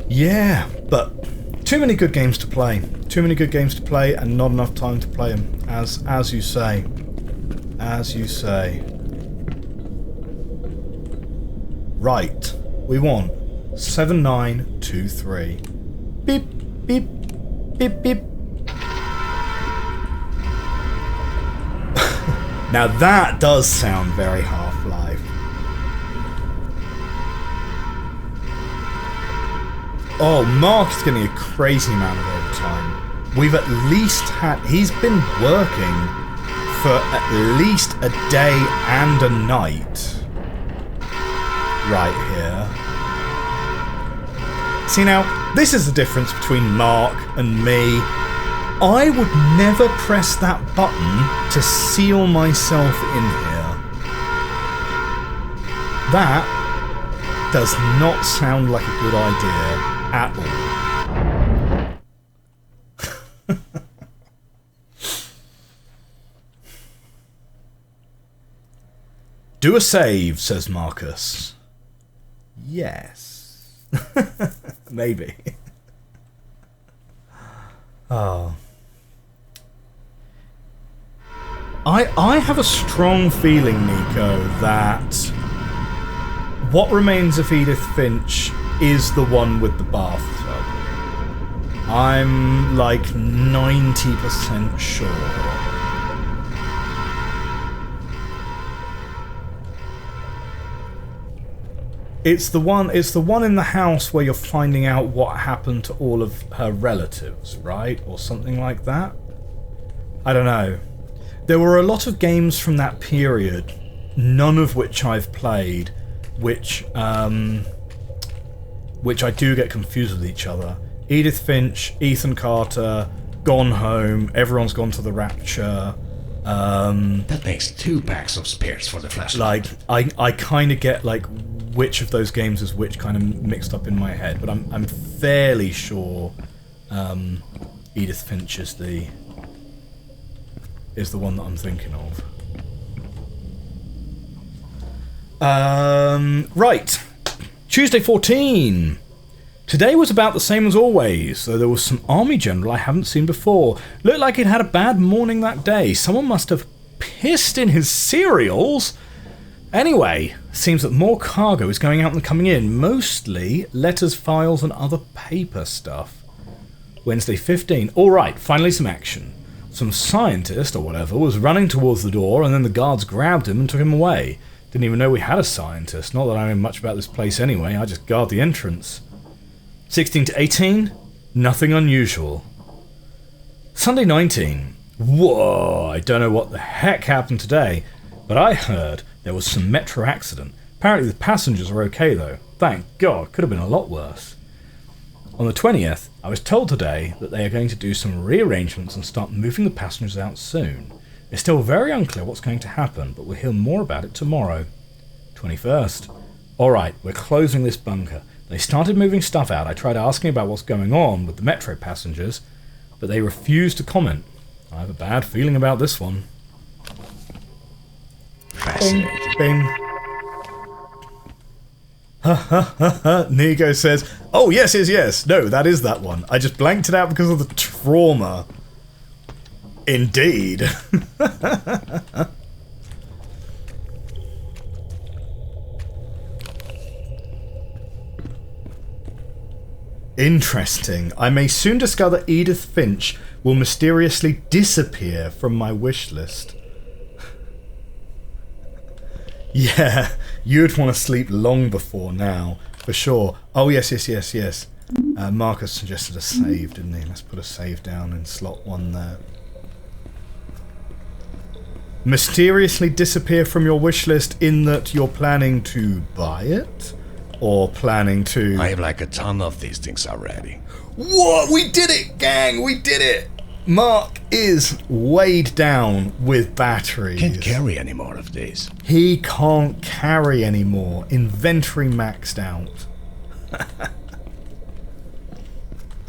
S1: Yeah, but too many good games to play. Too many good games to play and not enough time to play them, as you say. As you say. Right, we want 7923. Beep, beep, beep, beep. Now that does sound very Half-Life. Oh, Mark is getting a crazy amount of overtime. We've at least he's been working for at least a day and a night. Right here. See now, this is the difference between Mark and me. I would never press that button to seal myself in here. That does not sound like a good idea. At all. Do a save, says Marcus. Yes. Maybe. Oh. I have a strong feeling, Nico, that What Remains of Edith Finch is the one with the bathtub. I'm like 90% sure. It's the one in the house where you're finding out what happened to all of her relatives, right? Or something like that. I don't know. There were a lot of games from that period, none of which I've played, which I do get confused with each other. Edith Finch, Ethan Carter, Gone Home, Everyone's Gone to the Rapture.
S4: That makes 2 packs of spares for the flashlight.
S1: Like, I kind of get, like, which of those games is which kind of mixed up in my head, but I'm fairly sure Edith Finch is the one that I'm thinking of. Right. Tuesday 14. Today was about the same as always, though there was some army general I haven't seen before. Looked like he'd had a bad morning that day. Someone must have pissed in his cereals. Anyway, seems that more cargo is going out and coming in, mostly letters, files, and other paper stuff. Wednesday 15. Alright, finally some action. some scientist, or whatever, was running towards the door, and then the guards grabbed him and took him away. Didn't even know we had a scientist. Not that I know much about this place anyway, I just guard the entrance. 16 to 18? Nothing unusual. Sunday 19. Whoa, I don't know what the heck happened today, but I heard there was some metro accident. Apparently the passengers are okay though. Thank God, could have been a lot worse. On the 20th, I was told today that they are going to do some rearrangements and start moving the passengers out soon. It's still very unclear what's going to happen, but we'll hear more about it tomorrow. 21st. Alright, we're closing this bunker. They started moving stuff out. I tried asking about what's going on with the metro passengers, but they refused to comment. I have a bad feeling about this one.
S4: Fascinating.
S1: Bing. Bing. Ha ha ha ha. Nigo says, oh yes, yes, yes. No, that is that one. I just blanked it out because of the trauma. Indeed. Interesting. I may soon discover Edith Finch will mysteriously disappear from my wish list. Yeah, you'd want to sleep long before now, for sure. Oh, yes, yes, yes, yes. Marcus suggested a save, didn't he? Let's put a save down in slot 1 there. Mysteriously disappear from your wish list in that you're planning to buy it? Or planning to...
S4: I have like a ton of these things already.
S1: What? We did it, gang! We did it! Mark is weighed down with batteries.
S4: Can't carry any more of these.
S1: He can't carry anymore. Inventory maxed out.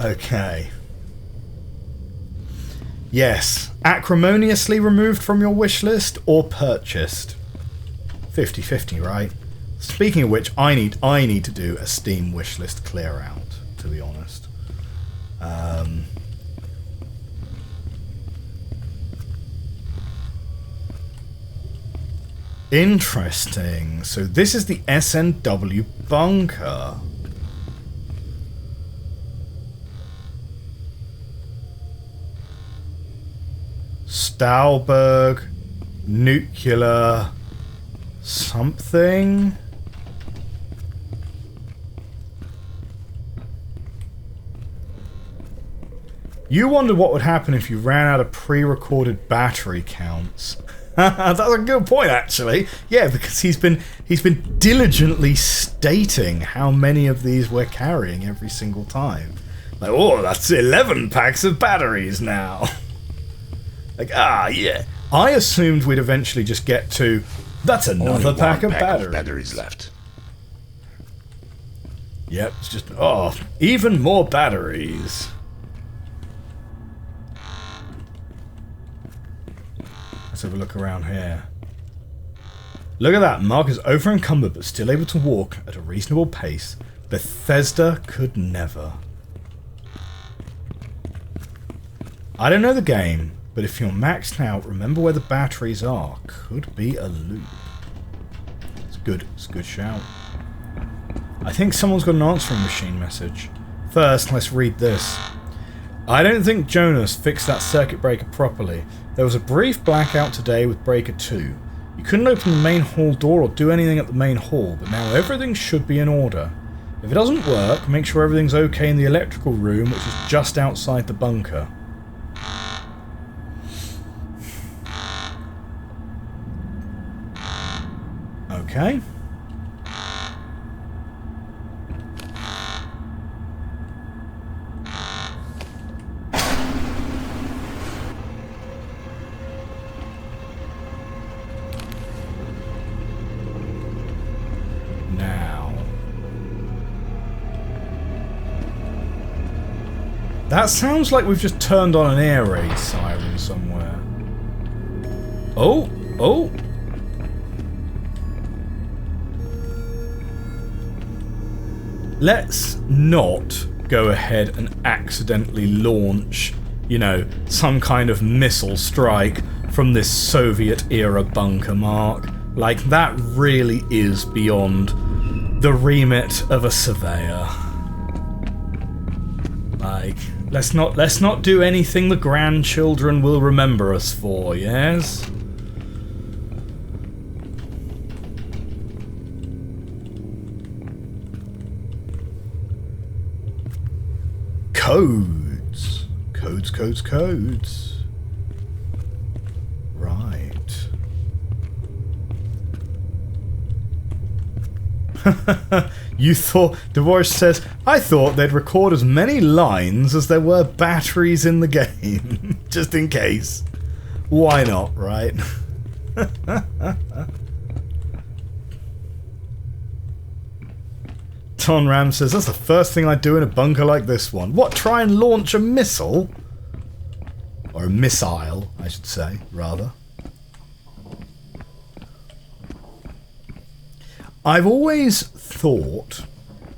S1: Okay. Yes. Acrimoniously removed from your wish list or purchased? 50-50, right? Speaking of which, I need to do a Steam wishlist clear out, to be honest. Interesting. So this is the SNW bunker. Stahlberg nuclear something. You wondered what would happen if you ran out of pre-recorded battery counts. That's a good point, actually. Yeah, because he's been diligently stating how many of these we're carrying every single time. Like, oh, that's 11 packs of batteries now. Like, yeah. I assumed we'd eventually just get to, that's another
S4: Only
S1: pack
S4: one
S1: of
S4: pack
S1: batteries.
S4: left.
S1: Yep, it's just, even more batteries. Let's have a look around here. Look at that. Mark is over encumbered but still able to walk at a reasonable pace. Bethesda could never. I don't know the game, but if you're maxed out, remember where the batteries are. Could be a loop. It's good. It's a good shout. I think someone's got an answering machine message. First, let's read this. I don't think Jonas fixed that circuit breaker properly. There was a brief blackout today with breaker 2. You couldn't open the main hall door or do anything at the main hall, but now everything should be in order. If it doesn't work, make sure everything's okay in the electrical room, which is just outside the bunker. Okay. That sounds like we've just turned on an air raid siren somewhere. Oh! Oh! Let's not go ahead and accidentally launch, you know, some kind of missile strike from this Soviet-era bunker, Mark. Like, that really is beyond the remit of a surveyor. Like, Let's not do anything the grandchildren will remember us for, yes? Codes. Codes. Right. You thought... Divorce says, I thought they'd record as many lines as there were batteries in the game. Just in case. Why not, right? Ton Ram says, that's the first thing I'd do in a bunker like this one. What, try and launch a missile? Or a missile, I should say, rather. I've always thought,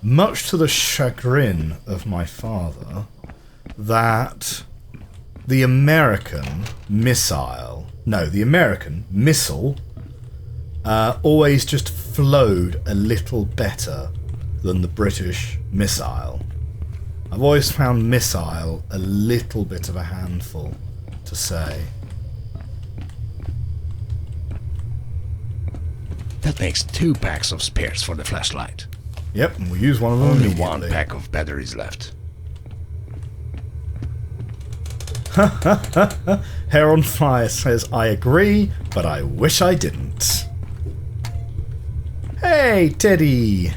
S1: much to the chagrin of my father, that the American missile always just flowed a little better than the British missile. I've always found missile a little bit of a handful to say.
S4: That makes 2 packs of spares for the flashlight.
S1: Yep, and we'll use one of them
S4: Only
S1: immediately.
S4: 1 pack of batteries left.
S1: Hair on Fire says, I agree, but I wish I didn't. Hey, Teddy!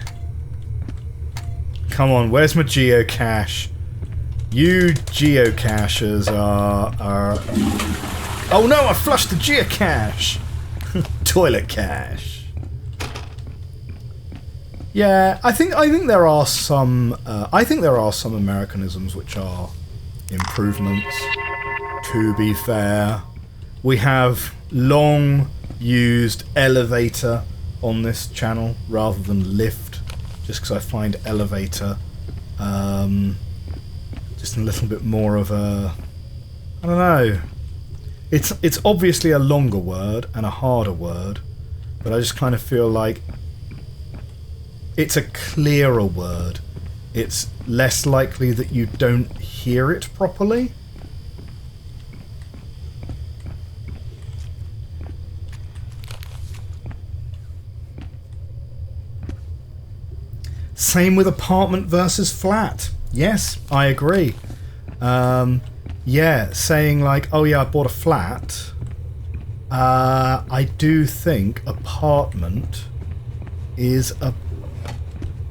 S1: Come on, where's my geocache? You geocachers are... Oh no, I flushed the geocache! Toilet cache. Yeah, I think there are some Americanisms which are improvements. To be fair, we have long used elevator on this channel rather than lift, just because I find elevator just a little bit more of a, I don't know. It's obviously a longer word and a harder word, but I just kind of feel like it's a clearer word. It's less likely that you don't hear it properly. Same with apartment versus flat. Yes, I agree. Yeah, saying like, oh yeah, I bought a flat. I do think apartment is a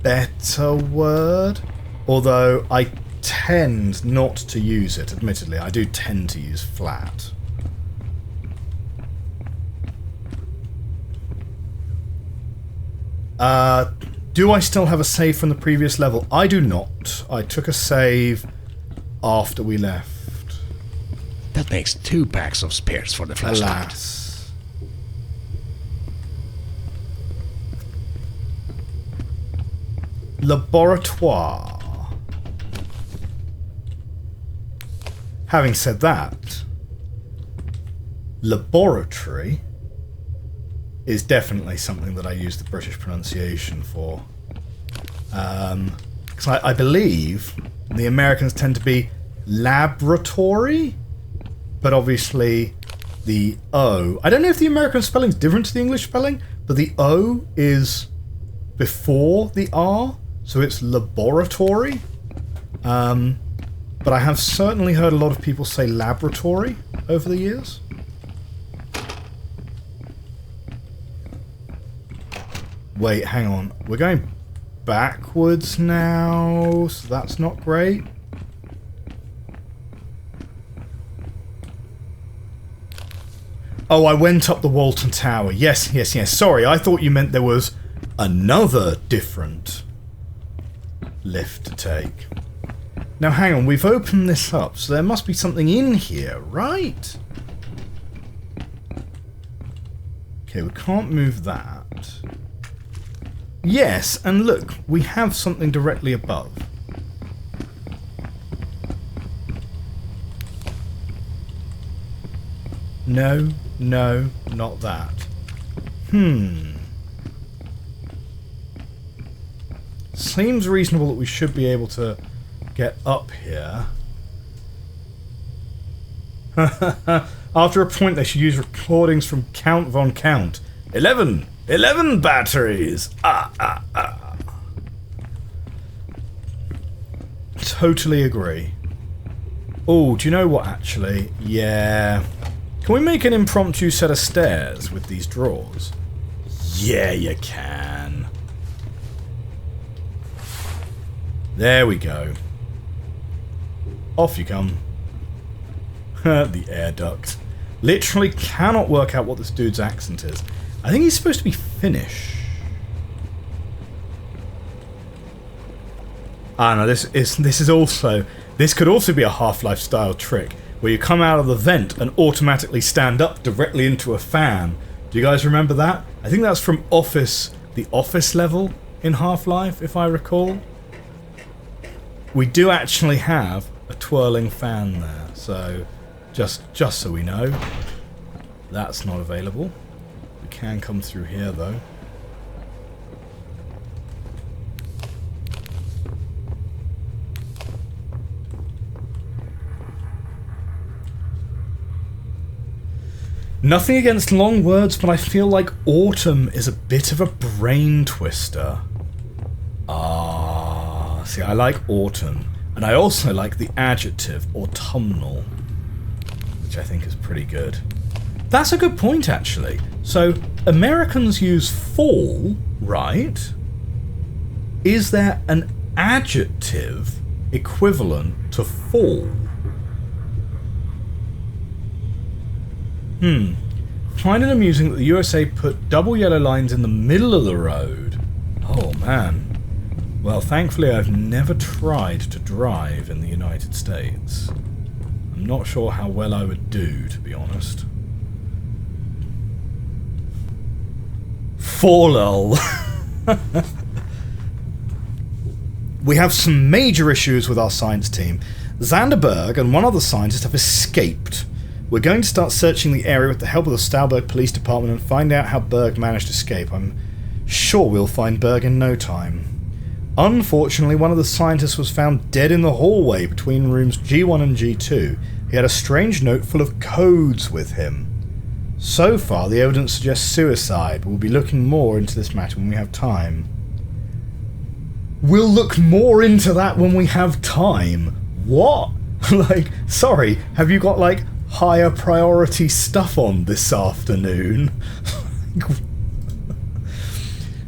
S1: better word, although I tend not to use it, admittedly. I do tend to use flat. Do I still have a save from the previous level? I do not. I took a save after we left.
S4: That makes 2 packs of spares for the flashlight.
S1: Alas. Laboratoire. Having said that, laboratory is definitely something that I use the British pronunciation for. Because I believe the Americans tend to be laboratory, but obviously the O... I don't know if the American spelling is different to the English spelling, but the O is before the R, so it's laboratory. But I have certainly heard a lot of people say laboratory over the years. Wait, hang on. We're going backwards now, so that's not great. Oh, I went up the Walton Tower. Yes. Sorry, I thought you meant there was another different lift to take. Now, hang on. We've opened this up, so there must be something in here, right? Okay, we can't move that. Yes, and look, we have something directly above. No, not that. Seems reasonable that we should be able to get up here. After a point, they should use recordings from Count von Count. 11! 11 batteries! Totally agree. Oh, do you know what, actually? Yeah. Can we make an impromptu set of stairs with these drawers? Yeah, you can. There we go. Off you come. The air duct. Literally cannot work out what this dude's accent is. I think he's supposed to be Finnish. Ah, no, this is also... This could also be a Half-Life style trick, where you come out of the vent and automatically stand up directly into a fan. Do you guys remember that? I think that's from the Office level in Half-Life, if I recall. We do actually have a twirling fan there, so just so we know, that's not available. We can come through here though. Nothing against long words, but I feel like autumn is a bit of a brain twister. See, I like autumn. And I also like the adjective autumnal, which I think is pretty good. That's a good point, actually. So, Americans use fall, right? Is there an adjective equivalent to fall? Find it amusing that the USA put double yellow lines in the middle of the road. Oh, man. Well, thankfully I've never tried to drive in the United States. I'm not sure how well I would do, to be honest. Fall. We have some major issues with our science team. Zanderberg and one other scientist have escaped. We're going to start searching the area with the help of the Stauberg Police Department and find out how Berg managed to escape. I'm sure we'll find Berg in no time. Unfortunately, one of the scientists was found dead in the hallway between rooms G1 and G2. He had a strange note full of codes with him. So far, the evidence suggests suicide, but we'll be looking more into this matter when we have time. We'll look more into that when we have time? What? Like, sorry, have you got, like, higher priority stuff on this afternoon?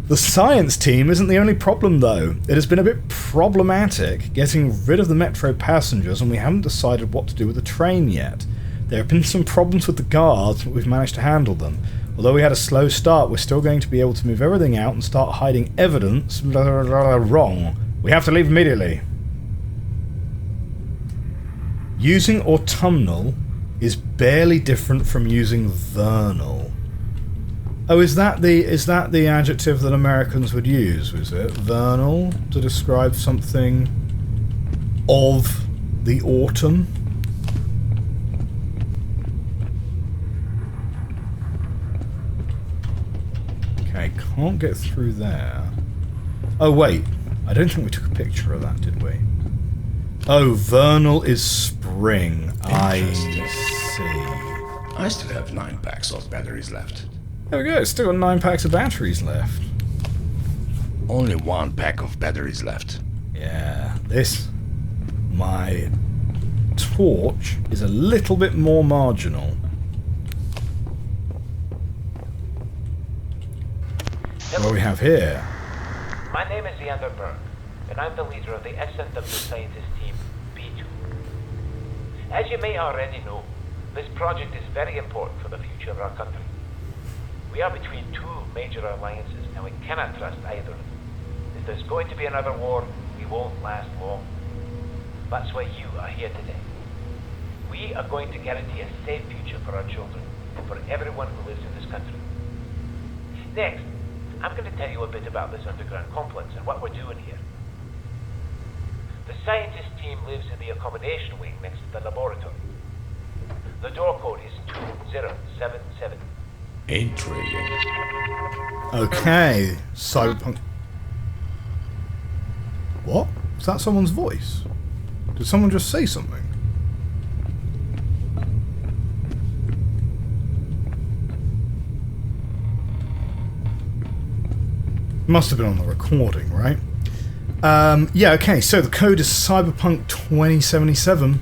S1: The science team isn't the only problem, though. It has been a bit problematic getting rid of the metro passengers, and we haven't decided what to do with the train yet. There have been some problems with the guards, but we've managed to handle them. Although we had a slow start, we're still going to be able to move everything out and start hiding evidence. Wrong. We have to leave immediately. Using autumnal is barely different from using vernal. Oh, is that the adjective that Americans would use, was it? Vernal, to describe something of the autumn? Okay, can't get through there. Oh, wait. I don't think we took a picture of that, did we? Oh, vernal is spring. I see.
S4: I still have 9 packs of batteries left.
S1: There we go, still got 9 packs of batteries left.
S4: Only 1 pack of batteries left.
S1: Yeah, my torch is a little bit more marginal. What do we have here?
S3: My name is Zanderberg, and I'm the leader of the SNW Scientist Team B2. As you may already know, this project is very important for the future of our country. We are between 2 major alliances, and we cannot trust either of them. If there's going to be another war, we won't last long. That's why you are here today. We are going to guarantee a safe future for our children, and for everyone who lives in this country. Next, I'm going to tell you a bit about this underground complex and what we're doing here. The scientist team lives in the accommodation wing next to the laboratory. The door code is 2077.
S4: Intriguing.
S1: Okay, cyberpunk. What? Is that someone's voice? Did someone just say something? Must have been on the recording, right? Yeah, okay, so the code is Cyberpunk 2077.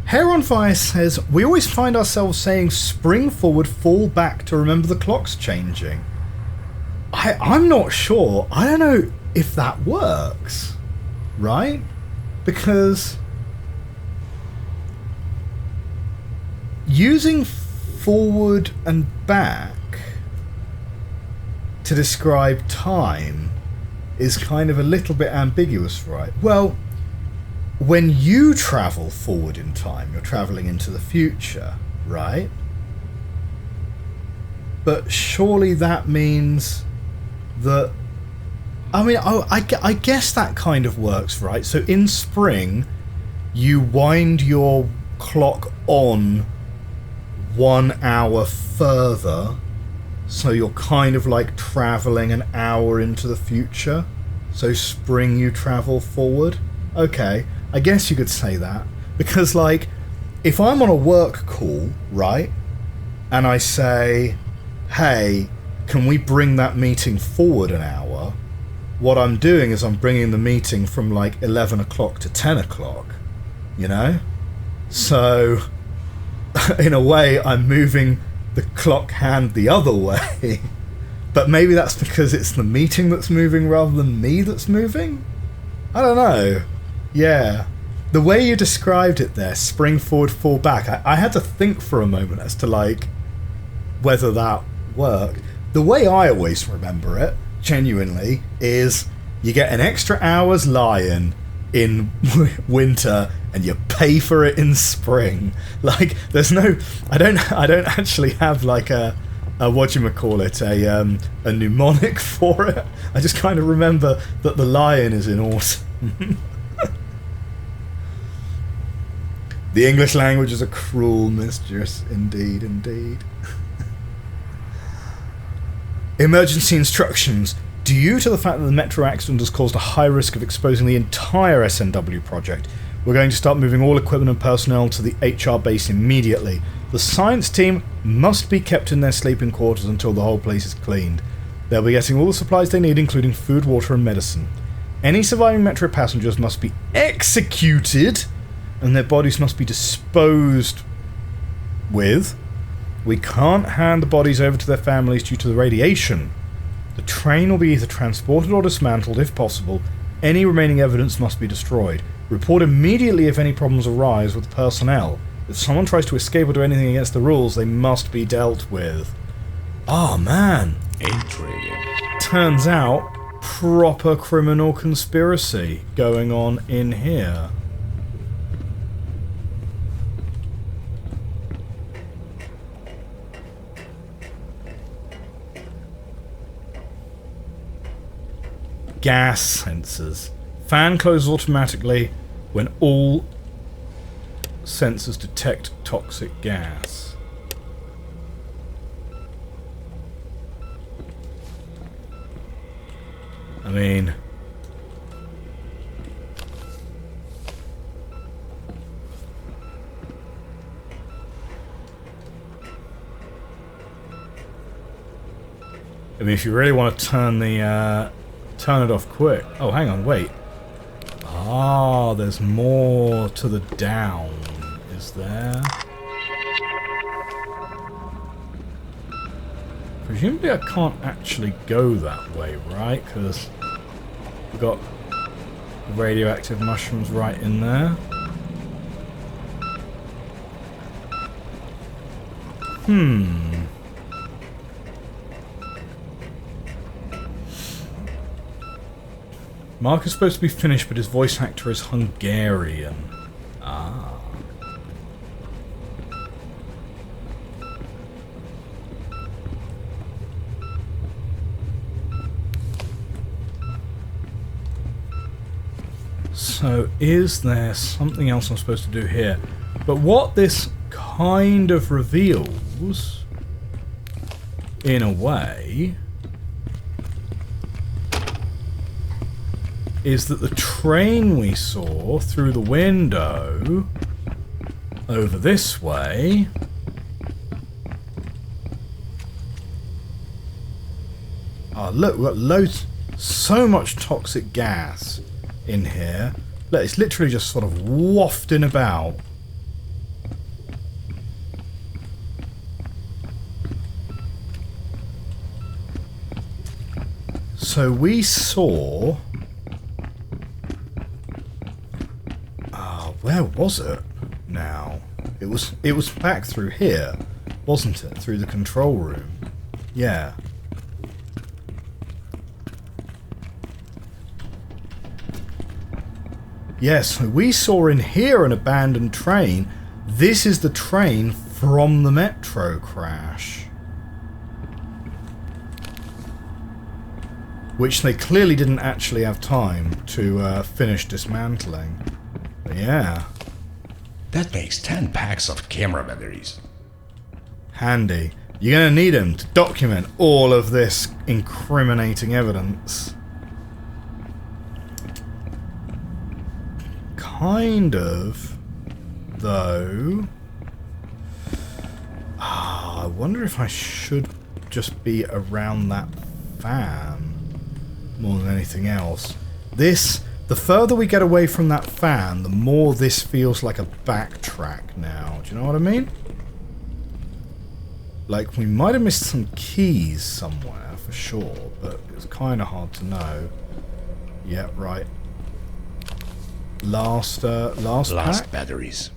S1: Hair on Fire says, we always find ourselves saying spring forward, fall back to remember the clock's changing. I'm not sure. I don't know if that works, right? Because using forward and back to describe time is kind of a little bit ambiguous, right? Well, when you travel forward in time, you're traveling into the future, right? But surely that means that... I mean, I guess that kind of works, right? So in spring, you wind your clock on 1 hour further, so you're kind of like traveling an hour into the future. So spring you travel forward. Okay, I guess you could say that. Because like, if I'm on a work call, right, and I say, hey, can we bring that meeting forward an hour? What I'm doing is I'm bringing the meeting from like 11 o'clock to 10 o'clock, you know? So, in a way, I'm moving the clock hand the other way. But maybe that's because it's the meeting that's moving rather than me that's moving? I don't know. Yeah. The way you described it there, spring forward, fall back, I had to think for a moment as to like whether that worked. The way I always remember it, genuinely, is you get an extra hour's lie-in in winter and you pay for it in spring. Like, there's no... I don't actually have like a whatchamacallit, a mnemonic for it. I just kind of remember that the lie-in is in autumn. The English language is a cruel mistress, indeed, indeed. Emergency instructions. Due to the fact that the metro accident has caused a high risk of exposing the entire SNW project, we're going to start moving all equipment and personnel to the HR base immediately. The science team must be kept in their sleeping quarters until the whole place is cleaned. They'll be getting all the supplies they need, including food, water and medicine. Any surviving metro passengers must be executed and their bodies must be disposed with. We can't hand the bodies over to their families due to the radiation. The train will be either transported or dismantled if possible. Any remaining evidence must be destroyed. Report immediately if any problems arise with personnel. If someone tries to escape or do anything against the rules, they must be dealt with. Oh man.
S4: Intriguing.
S1: Turns out, proper criminal conspiracy going on in here. Gas sensors. Fan closes automatically when all sensors detect toxic gas. I mean... if you really want to turn the... turn it off quick. Oh, hang on, wait. Ah, there's more to the down, is there? Presumably I can't actually go that way, right? Because we've got radioactive mushrooms right in there. Mark is supposed to be Finnish, but his voice actor is Hungarian. Ah. So, is there something else I'm supposed to do here? But what this kind of reveals, in a way, is that the train we saw through the window over this way Oh, look, we've got loads, so much toxic gas in here. Look, it's literally just sort of wafting about. So we saw... where was it now? It was back through here, wasn't it? Through the control room. Yeah. Yes, we saw in here an abandoned train. This is the train from the metro crash. Which they clearly didn't actually have time to finish dismantling. But yeah.
S4: That makes 10 packs of camera batteries.
S1: Handy. You're going to need them to document all of this incriminating evidence. Kind of, though. I wonder if I should just be around that fan more than anything else. The further we get away from that fan, the more this feels like a backtrack now. Do you know what I mean? Like, we might have missed some keys somewhere, for sure, but it's kind of hard to know. Yeah, right. Last pack?
S4: Batteries.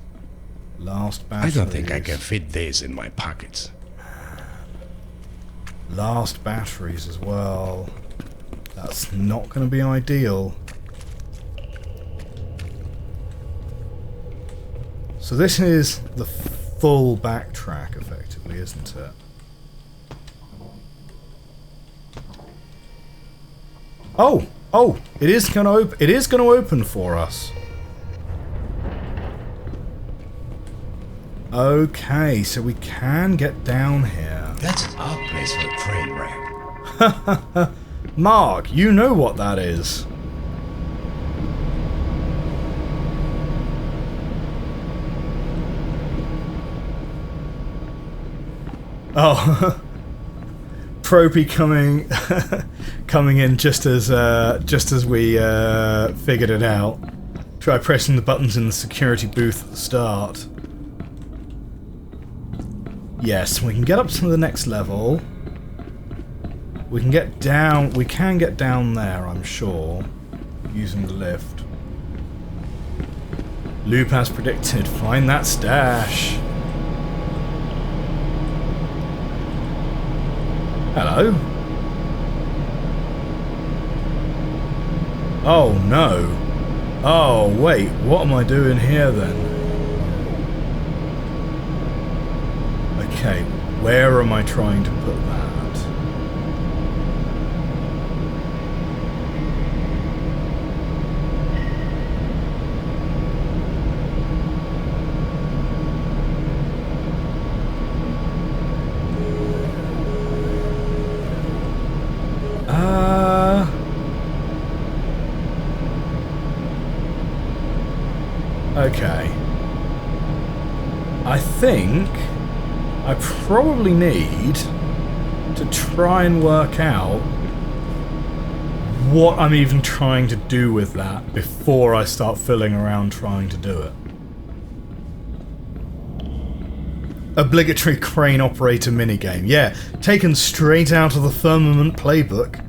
S1: Last batteries.
S4: I don't think I can fit these in my pockets.
S1: Last batteries as well. That's not going to be ideal. So this is the full backtrack, effectively, isn't it? Oh! Oh! It is going to open for us. Okay, so we can get down here.
S4: That's an odd place for a train wreck.
S1: Mark, you know what that is. Oh, Tropy coming in just as we figured it out. Try pressing the buttons in the security booth at the start. Yes, we can get up to the next level. We can get down. We can get down there, I'm sure, using the lift. Loop as predicted. Find that stash. Hello. Oh no. Oh wait, what am I doing here then? Okay, where am I trying to put that? Okay. I think I probably need to try and work out what I'm even trying to do with that before I start fiddling around trying to do it. Obligatory crane operator minigame. Yeah, taken straight out of the Firmament playbook.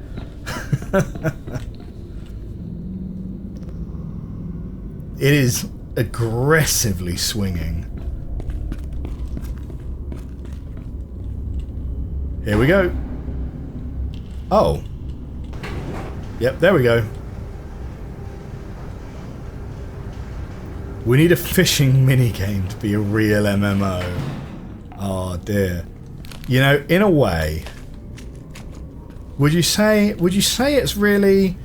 S1: It is aggressively swinging. Here we go. Oh. Yep, there we go. We need a fishing minigame to be a real MMO. Oh dear. You know, in a way, would you say it's really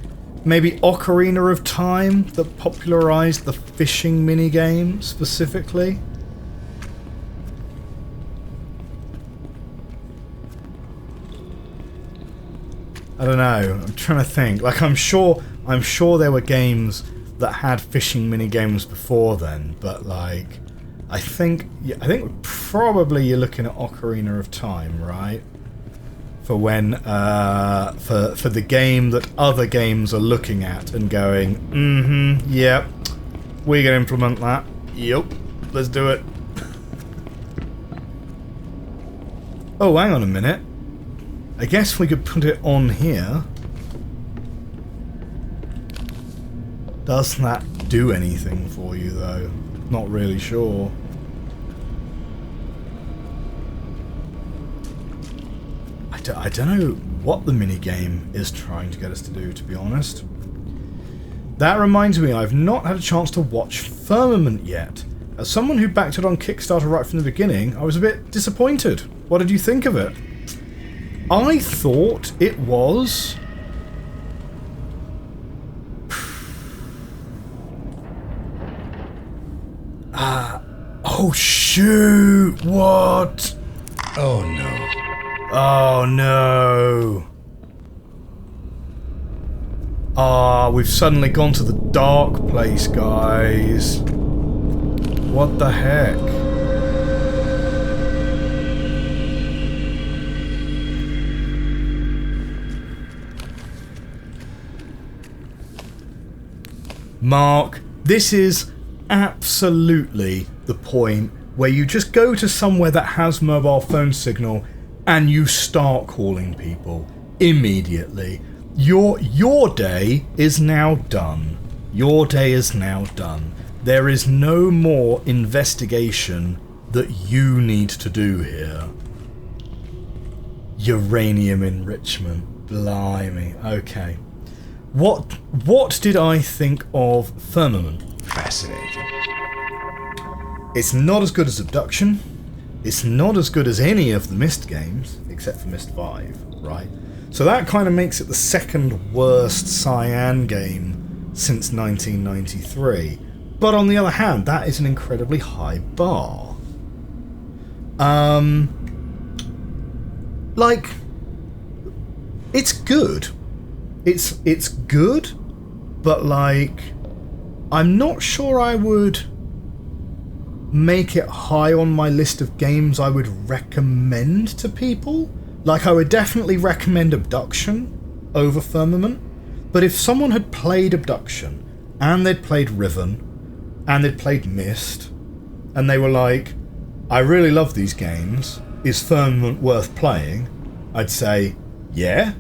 S1: maybe Ocarina of Time that popularized the fishing minigame specifically? I don't know. I'm trying to think. Like, I'm sure there were games that had fishing minigames before then, but like, I think probably you're looking at Ocarina of Time, right? for when for the game that other games are looking at and going, yep, we can implement that. Yep, let's do it. Oh, hang on a minute. I guess we could put it on here. Does that do anything for you, though? Not really sure. I don't know what the minigame is trying to get us to do, to be honest. That reminds me, I've not had a chance to watch Firmament yet. As someone who backed it on Kickstarter right from the beginning, I was a bit disappointed. What did you think of it? I thought it was... oh shoot! What?
S4: Oh no.
S1: Oh no. Ah, we've suddenly gone to the dark place, guys. What the heck? Mark, this is absolutely the point where you just go to somewhere that has mobile phone signal and you start calling people immediately. Your day is now done. Your day is now done. There is no more investigation that you need to do here. Uranium enrichment. Blimey. Okay. What did I think of Firmament?
S4: Fascinating.
S1: It's not as good as Abduction. It's not as good as any of the Myst games, except for Myst 5, right? So that kind of makes it the second worst Cyan game since 1993. But on the other hand, that is an incredibly high bar. Like, it's good. It's good, but like, I'm not sure I would make it high on my list of games I would recommend to people. Like, I would definitely recommend Abduction over Firmament, but if someone had played Abduction, and they'd played Riven, and they'd played Myst, and they were like, I really love these games, is Firmament worth playing? I'd say, yeah.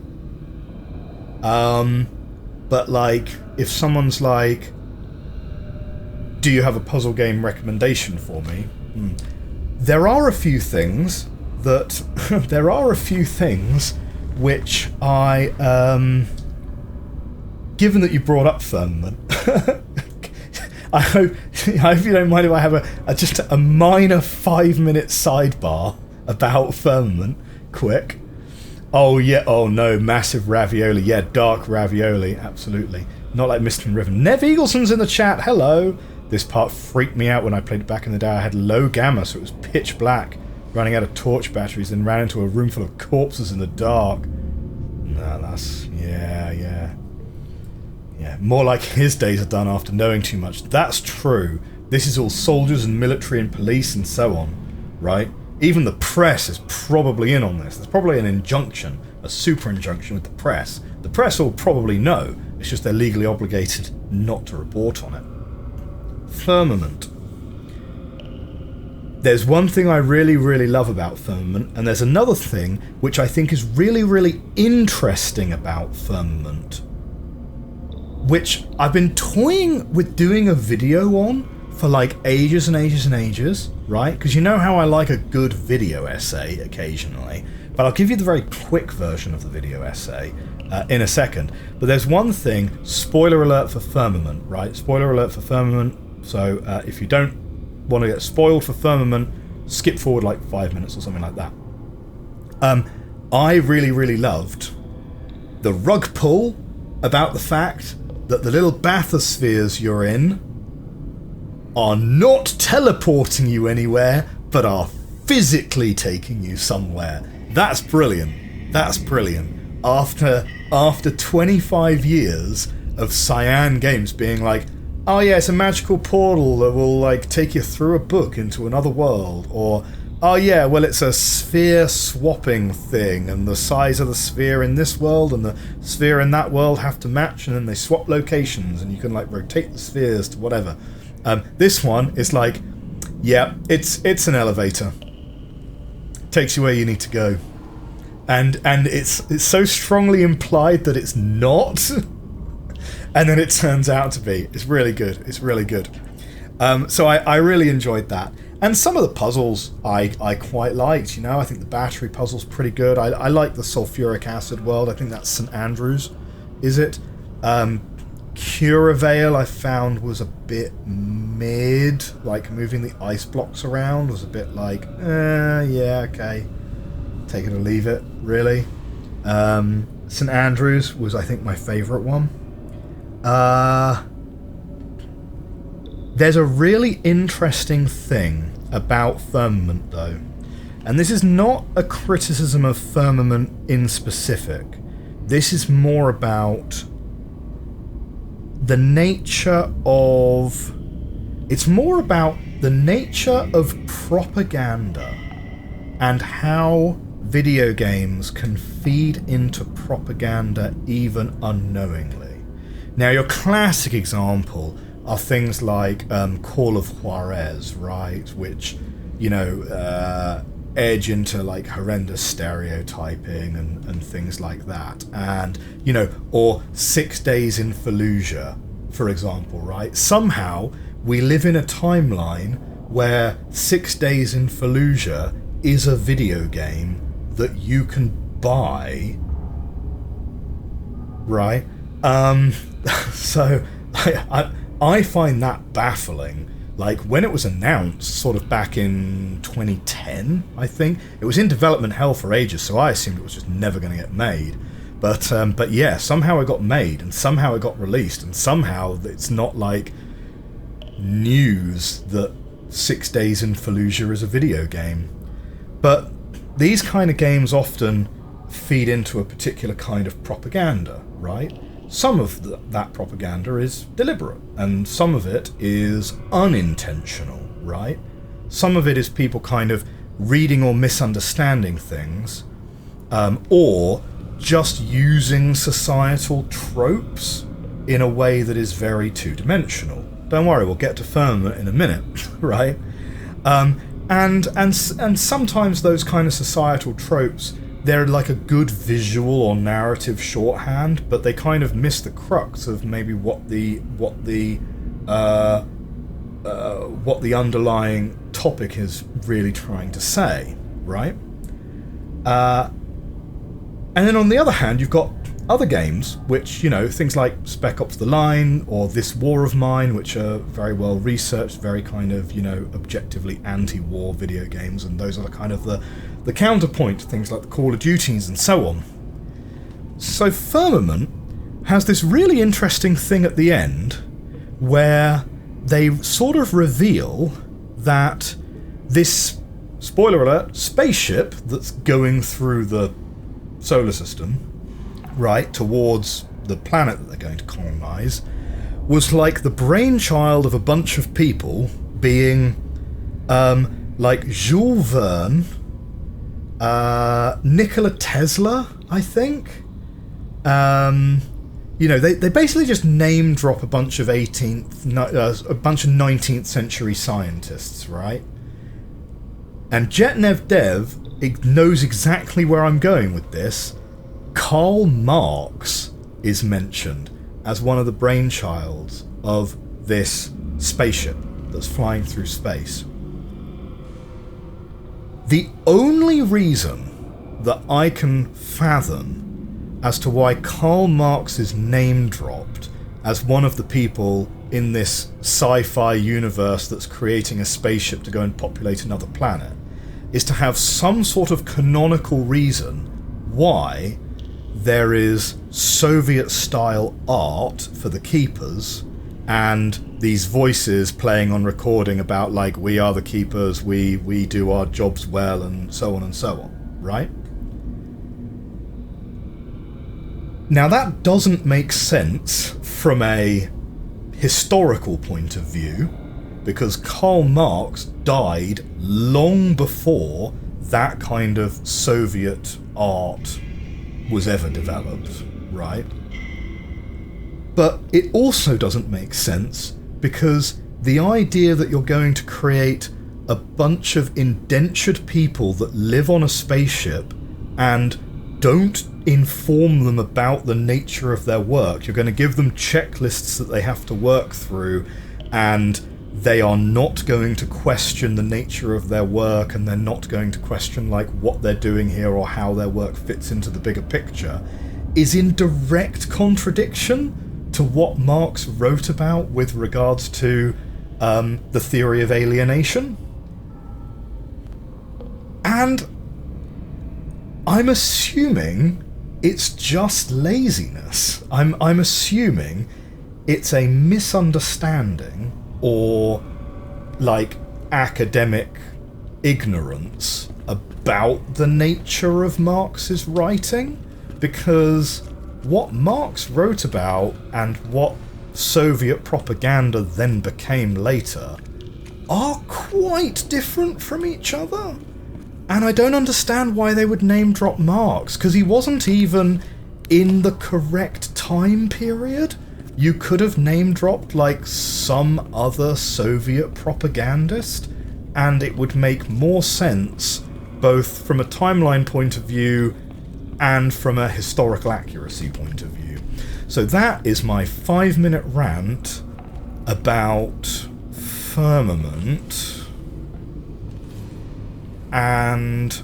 S1: But like, if someone's like, do you have a puzzle game recommendation for me? There are a few things that which I given that you brought up Firmament, I hope you don't mind if I have just a minor 5-minute sidebar about Firmament, quick. Oh yeah, oh no, massive ravioli, yeah, dark ravioli, absolutely. Not like Myst and Riven. Nev Eagleson's in the chat, hello! This part freaked me out when I played it back in the day. I had low gamma, so it was pitch black, running out of torch batteries, then ran into a room full of corpses in the dark. No, that's... yeah. More like his days are done after knowing too much. That's true. This is all soldiers and military and police and so on, right? Even the press is probably in on this. There's probably an injunction, a super injunction with the press. The press will probably know. It's just they're legally obligated not to report on it. Firmament. There's one thing I really, really love about Firmament, and there's another thing which I think is really, really interesting about Firmament, which I've been toying with doing a video on for like ages and ages and ages, right? Because you know how I like a good video essay occasionally, but I'll give you the very quick version of the video essay in a second. But there's one thing, spoiler alert for Firmament, right? Spoiler alert for Firmament. So if you don't want to get spoiled for Firmament, skip forward like 5 minutes or something like that. I really, really loved the rug pull about the fact that the little bathyspheres you're in are not teleporting you anywhere, but are physically taking you somewhere. That's brilliant. That's brilliant. After 25 years of Cyan games being like, oh yeah, it's a magical portal that will like take you through a book into another world, or oh yeah, well it's a sphere swapping thing, and the size of the sphere in this world and the sphere in that world have to match, and then they swap locations, and you can like rotate the spheres to whatever. This one is like, yeah, it's an elevator. Takes you where you need to go. And it's so strongly implied that it's not, and then it turns out to be. It's really good. It's really good. So I really enjoyed that. And some of the puzzles I quite liked, you know. I think the battery puzzle's pretty good. I like the sulfuric acid world. I think that's St. Andrews, is it? Curavale I found was a bit mid. Like, moving the ice blocks around was a bit like, yeah, okay. Take it or leave it, really. St. Andrews was, I think, my favourite one. There's a really interesting thing about Firmament, though. And this is not a criticism of Firmament in specific. This is more about the nature of... It's more about the nature of propaganda and how video games can feed into propaganda even unknowingly. Now, your classic example are things like Call of Juarez, right? Which, you know, edge into like horrendous stereotyping and things like that. And, you know, or 6 Days in Fallujah, for example, right? Somehow we live in a timeline where 6 Days in Fallujah is a video game that you can buy, right? So I find that baffling. Like, when it was announced, sort of back in 2010, I think, it was in development hell for ages, so I assumed it was just never going to get made. But yeah, somehow it got made, and somehow it got released, and somehow it's not like news that 6 Days in Fallujah is a video game. But these kind of games often feed into a particular kind of propaganda, right? Some of that propaganda is deliberate, and some of it is unintentional, right? Some of it is people kind of reading or misunderstanding things, or just using societal tropes in a way that is very two-dimensional. Don't worry, we'll get to Firmament in a minute, right? And sometimes those kind of societal tropes, they're like a good visual or narrative shorthand, but they kind of miss the crux of maybe what the underlying topic is really trying to say, right? And then on the other hand, you've got other games, which, you know, things like Spec Ops The Line or This War of Mine, which are very well researched, very kind of, you know, objectively anti-war video games, and those are kind of the counterpoint to things like the Call of Duties and so on. So Firmament has this really interesting thing at the end where they sort of reveal that this, spoiler alert, spaceship that's going through the solar system, right, towards the planet that they're going to colonize, was like the brainchild of a bunch of people, being like Jules Verne, Nikola Tesla, I think. You know, they basically just name drop a bunch of 19th century scientists, right? And Jetnev Dev knows exactly where I'm going with this. Karl Marx is mentioned as one of the brainchilds of this spaceship that's flying through space. The only reason that I can fathom as to why Karl Marx is name dropped as one of the people in this sci-fi universe that's creating a spaceship to go and populate another planet is to have some sort of canonical reason why there is Soviet-style art for the Keepers and these voices playing on recording about, like, we are the Keepers, we do our jobs well, and so on, right? Now that doesn't make sense from a historical point of view, because Karl Marx died long before that kind of Soviet art was ever developed, right? But it also doesn't make sense because the idea that you're going to create a bunch of indentured people that live on a spaceship and don't inform them about the nature of their work. You're going to give them checklists that they have to work through, and they are not going to question the nature of their work, and they're not going to question like what they're doing here or how their work fits into the bigger picture, is in direct contradiction to what Marx wrote about with regards to the theory of alienation. And I'm assuming it's just laziness. I'm assuming it's a misunderstanding or like academic ignorance about the nature of Marx's writing, because what Marx wrote about and what Soviet propaganda then became later are quite different from each other. And I don't understand why they would name drop Marx, because he wasn't even in the correct time period. You could have name dropped like some other Soviet propagandist, and it would make more sense both from a timeline point of view and from a historical accuracy point of view. So that is my 5-minute rant about firmament and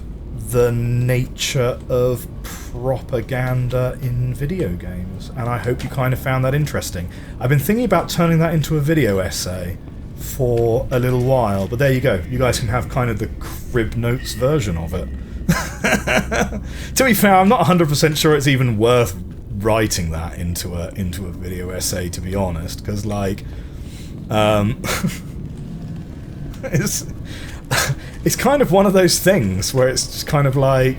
S1: the nature of propaganda in video games, and I hope you kind of found that interesting. I've been thinking about turning that into a video essay for a little while, but there you go. You guys can have kind of the crib notes version of it. To be fair, I'm not 100% sure it's even worth writing that into a video essay, to be honest, because like it's kind of one of those things where it's just kind of like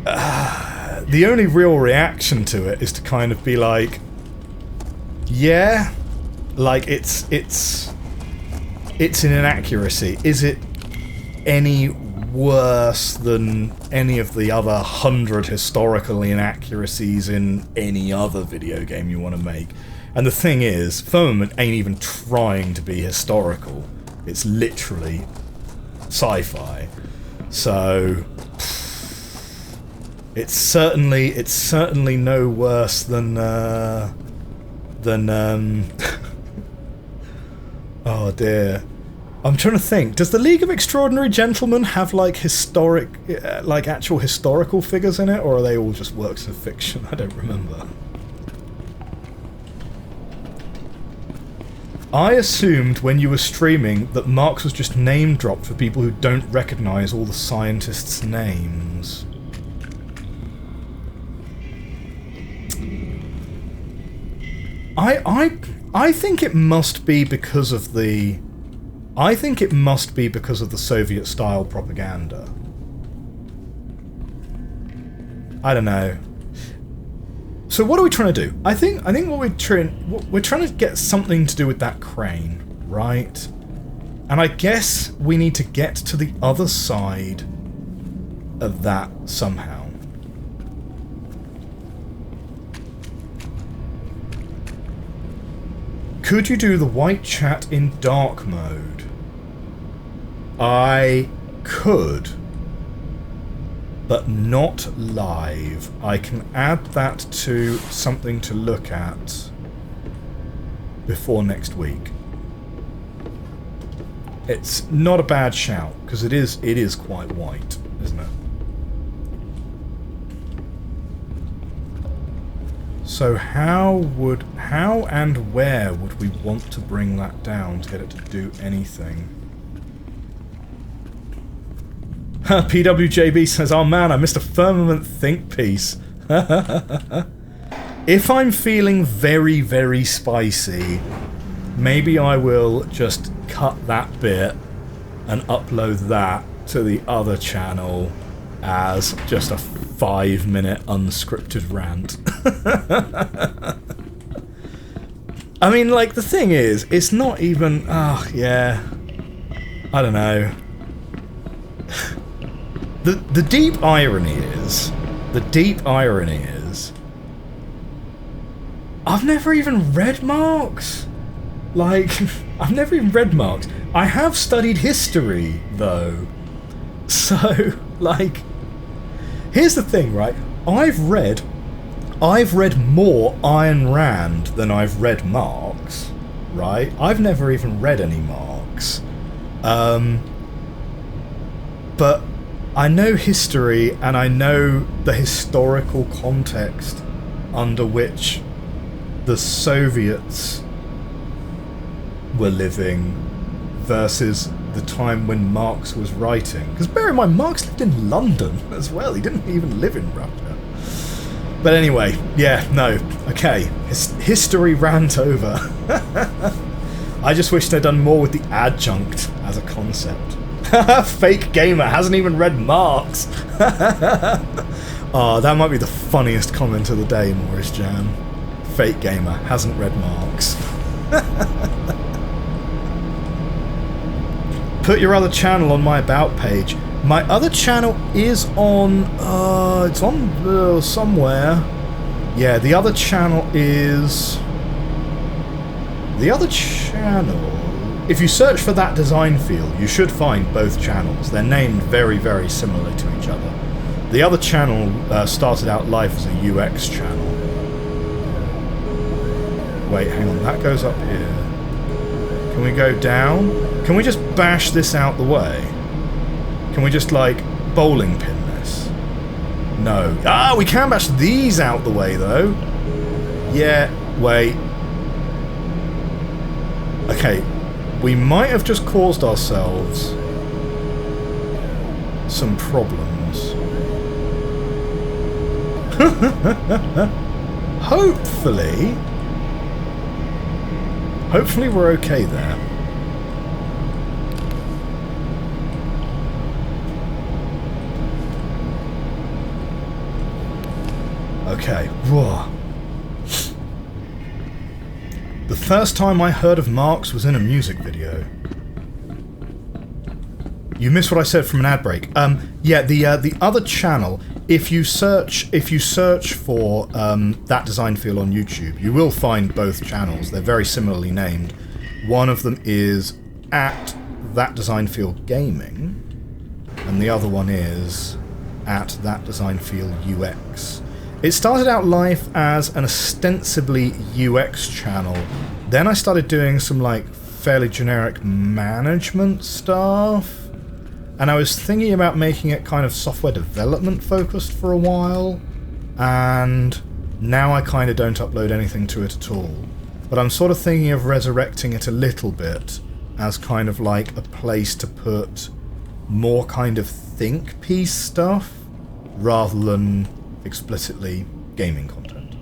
S1: the only real reaction to it is to kind of be like, yeah, like it's an inaccuracy. Is it any worse than any of the other 100 historical inaccuracies in any other video game you want to make? And the thing is, Firmament ain't even trying to be historical. It's literally sci-fi. So it's certainly no worse than oh dear. I'm trying to think. Does the League of Extraordinary Gentlemen have like actual historical figures in it, or are they all just works of fiction? I don't remember. I assumed when you were streaming that Marx was just name-dropped for people who don't recognise all the scientists' names. I think it must be because of the... I think it must be because of the Soviet-style propaganda. I don't know. So what are we trying to do? I think what we're trying to get something to do with that crane, right? And I guess we need to get to the other side of that somehow. Could you do the white chat in dark mode? I could, but not live. I can add that to something to look at before next week. It's not a bad shout, because it is quite white, isn't it? So how and where would we want to bring that down to get it to do anything? PWJB says, oh man, I missed a Firmament think piece. If I'm feeling very, very spicy, maybe I will just cut that bit and upload that to the other channel as just a 5-minute unscripted rant. I mean, like, the thing is, it's not even... Oh, yeah. I don't know. The deep irony is... The deep irony is... I've never even read Marx. Like, I've never even read Marx. I have studied history, though. So, like... Here's the thing, right? I've read more Ayn Rand than I've read Marx, right? I've never even read any Marx. But I know history, and I know the historical context under which the Soviets were living versus the time when Marx was writing. Because bear in mind, Marx lived in London as well. He didn't even live in Russia. But anyway, yeah, no, okay. History rant over. I just wish they'd done more with the adjunct as a concept. Fake gamer hasn't even read Marx. Oh, that might be the funniest comment of the day, Morris Jan. Fake gamer hasn't read Marx. Put your other channel on my about page. My other channel is on... it's on somewhere. Yeah, the other channel is... The other channel... If you search for that design field, you should find both channels. They're named very, very similarly to each other. The other channel started out life as a UX channel. Wait, hang on, that goes up here. Can we go down? Can we just bash this out the way? Can we just, like, bowling pin this? No. Ah, we can bash these out the way, though. Yeah, wait. Okay, we might have just caused ourselves some problems. Hopefully we're okay there. Okay. Whoa. The first time I heard of Marx was in a music video. You missed what I said from an ad break. Yeah, the other channel. If you search for that design field on YouTube, you will find both channels. They're very similarly named. One of them is at that design field gaming, and the other one is at that design field UX. It started out life as an ostensibly UX channel. Then I started doing some like fairly generic management stuff. And I was thinking about making it kind of software development focused for a while. And now I kind of don't upload anything to it at all. But I'm sort of thinking of resurrecting it a little bit as kind of like a place to put more kind of think piece stuff rather than explicitly gaming content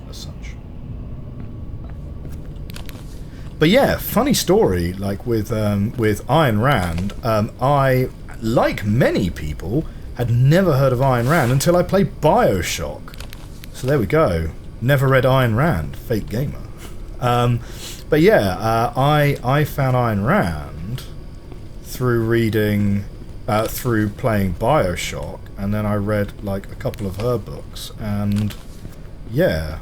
S1: as such. But yeah, funny story, like with Ayn Rand, I, like many people, had never heard of Ayn Rand until I played BioShock. So there we go. Never read Ayn Rand, fake gamer. But yeah, I found Ayn Rand through reading, through playing BioShock, and then I read like a couple of her books, and yeah,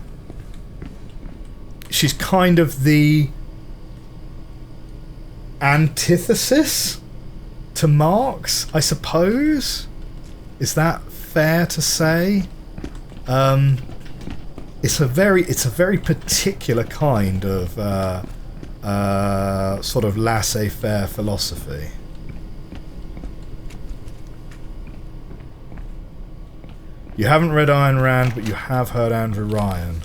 S1: she's kind of the antithesis to Marx, I suppose. Is that fair to say? It's a very particular kind of sort of laissez-faire philosophy. You haven't read Ayn Rand, but you have heard Andrew Ryan.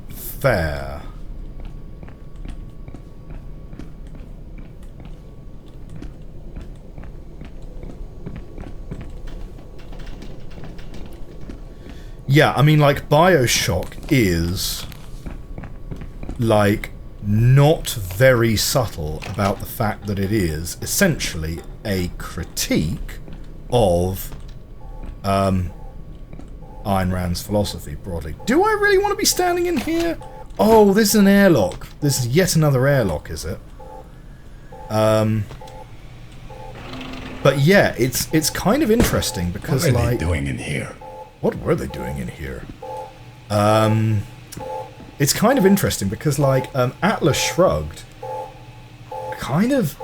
S1: Fair. Yeah, I mean, like, BioShock is, like, not very subtle about the fact that it is essentially a critique of Ayn Rand's philosophy broadly. Do I really want to be standing in here Oh, this is an airlock. This is yet another airlock, is it? But yeah, it's kind of interesting because
S4: what are they doing in here?
S1: What were they doing in here? It's kind of interesting because Atlas Shrugged kind of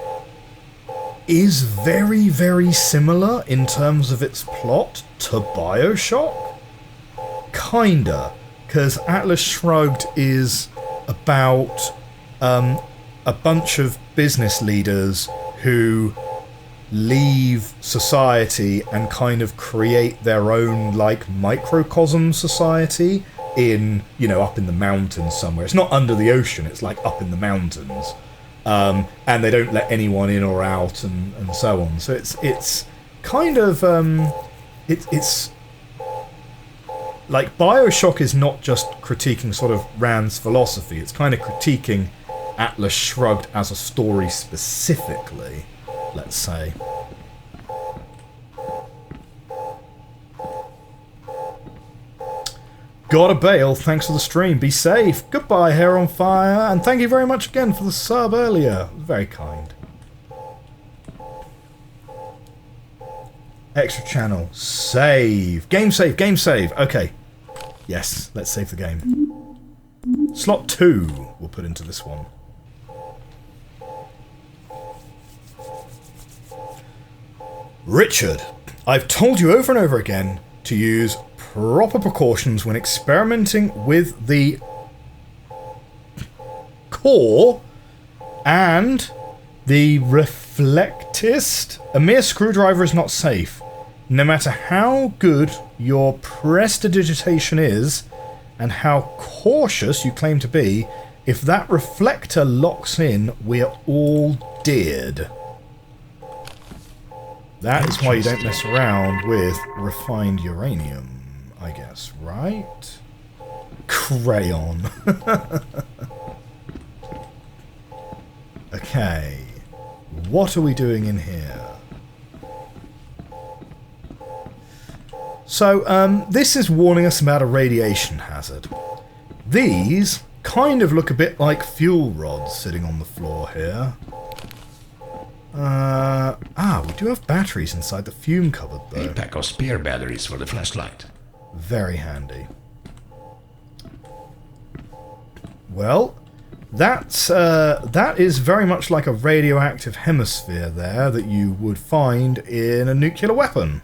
S1: is very, very similar in terms of its plot to BioShock. Kinda. Because Atlas Shrugged is about a bunch of business leaders who leave society and kind of create their own microcosm society in, up in the mountains somewhere. It's not under the ocean, it's up in the mountains. And they don't let anyone in or out and so on. So it's kind of it's BioShock is not just critiquing sort of Rand's philosophy, it's kind of critiquing Atlas Shrugged as a story specifically, let's say. Gotta bail, thanks for the stream, be safe, goodbye Hair on Fire, and thank you very much again for the sub earlier, very kind. Extra channel, save, game save, okay. Yes, let's save the game. Slot 2 we'll put into this one. Richard, I've told you over and over again to use proper precautions when experimenting with the core and the reflectist. A mere screwdriver is not safe. No matter how good your prestidigitation is and how cautious you claim to be, if that reflector locks in, we're all dead. That is why you don't mess around with refined uranium, I guess, right? Crayon. Okay. What are we doing in here? So, this is warning us about a radiation hazard. These kind of look a bit like fuel rods sitting on the floor here. We do have batteries inside the fume cupboard, though.
S4: A pack of spare batteries for the flashlight.
S1: Very handy. Well, that is very much like a radioactive hemisphere there that you would find in a nuclear weapon.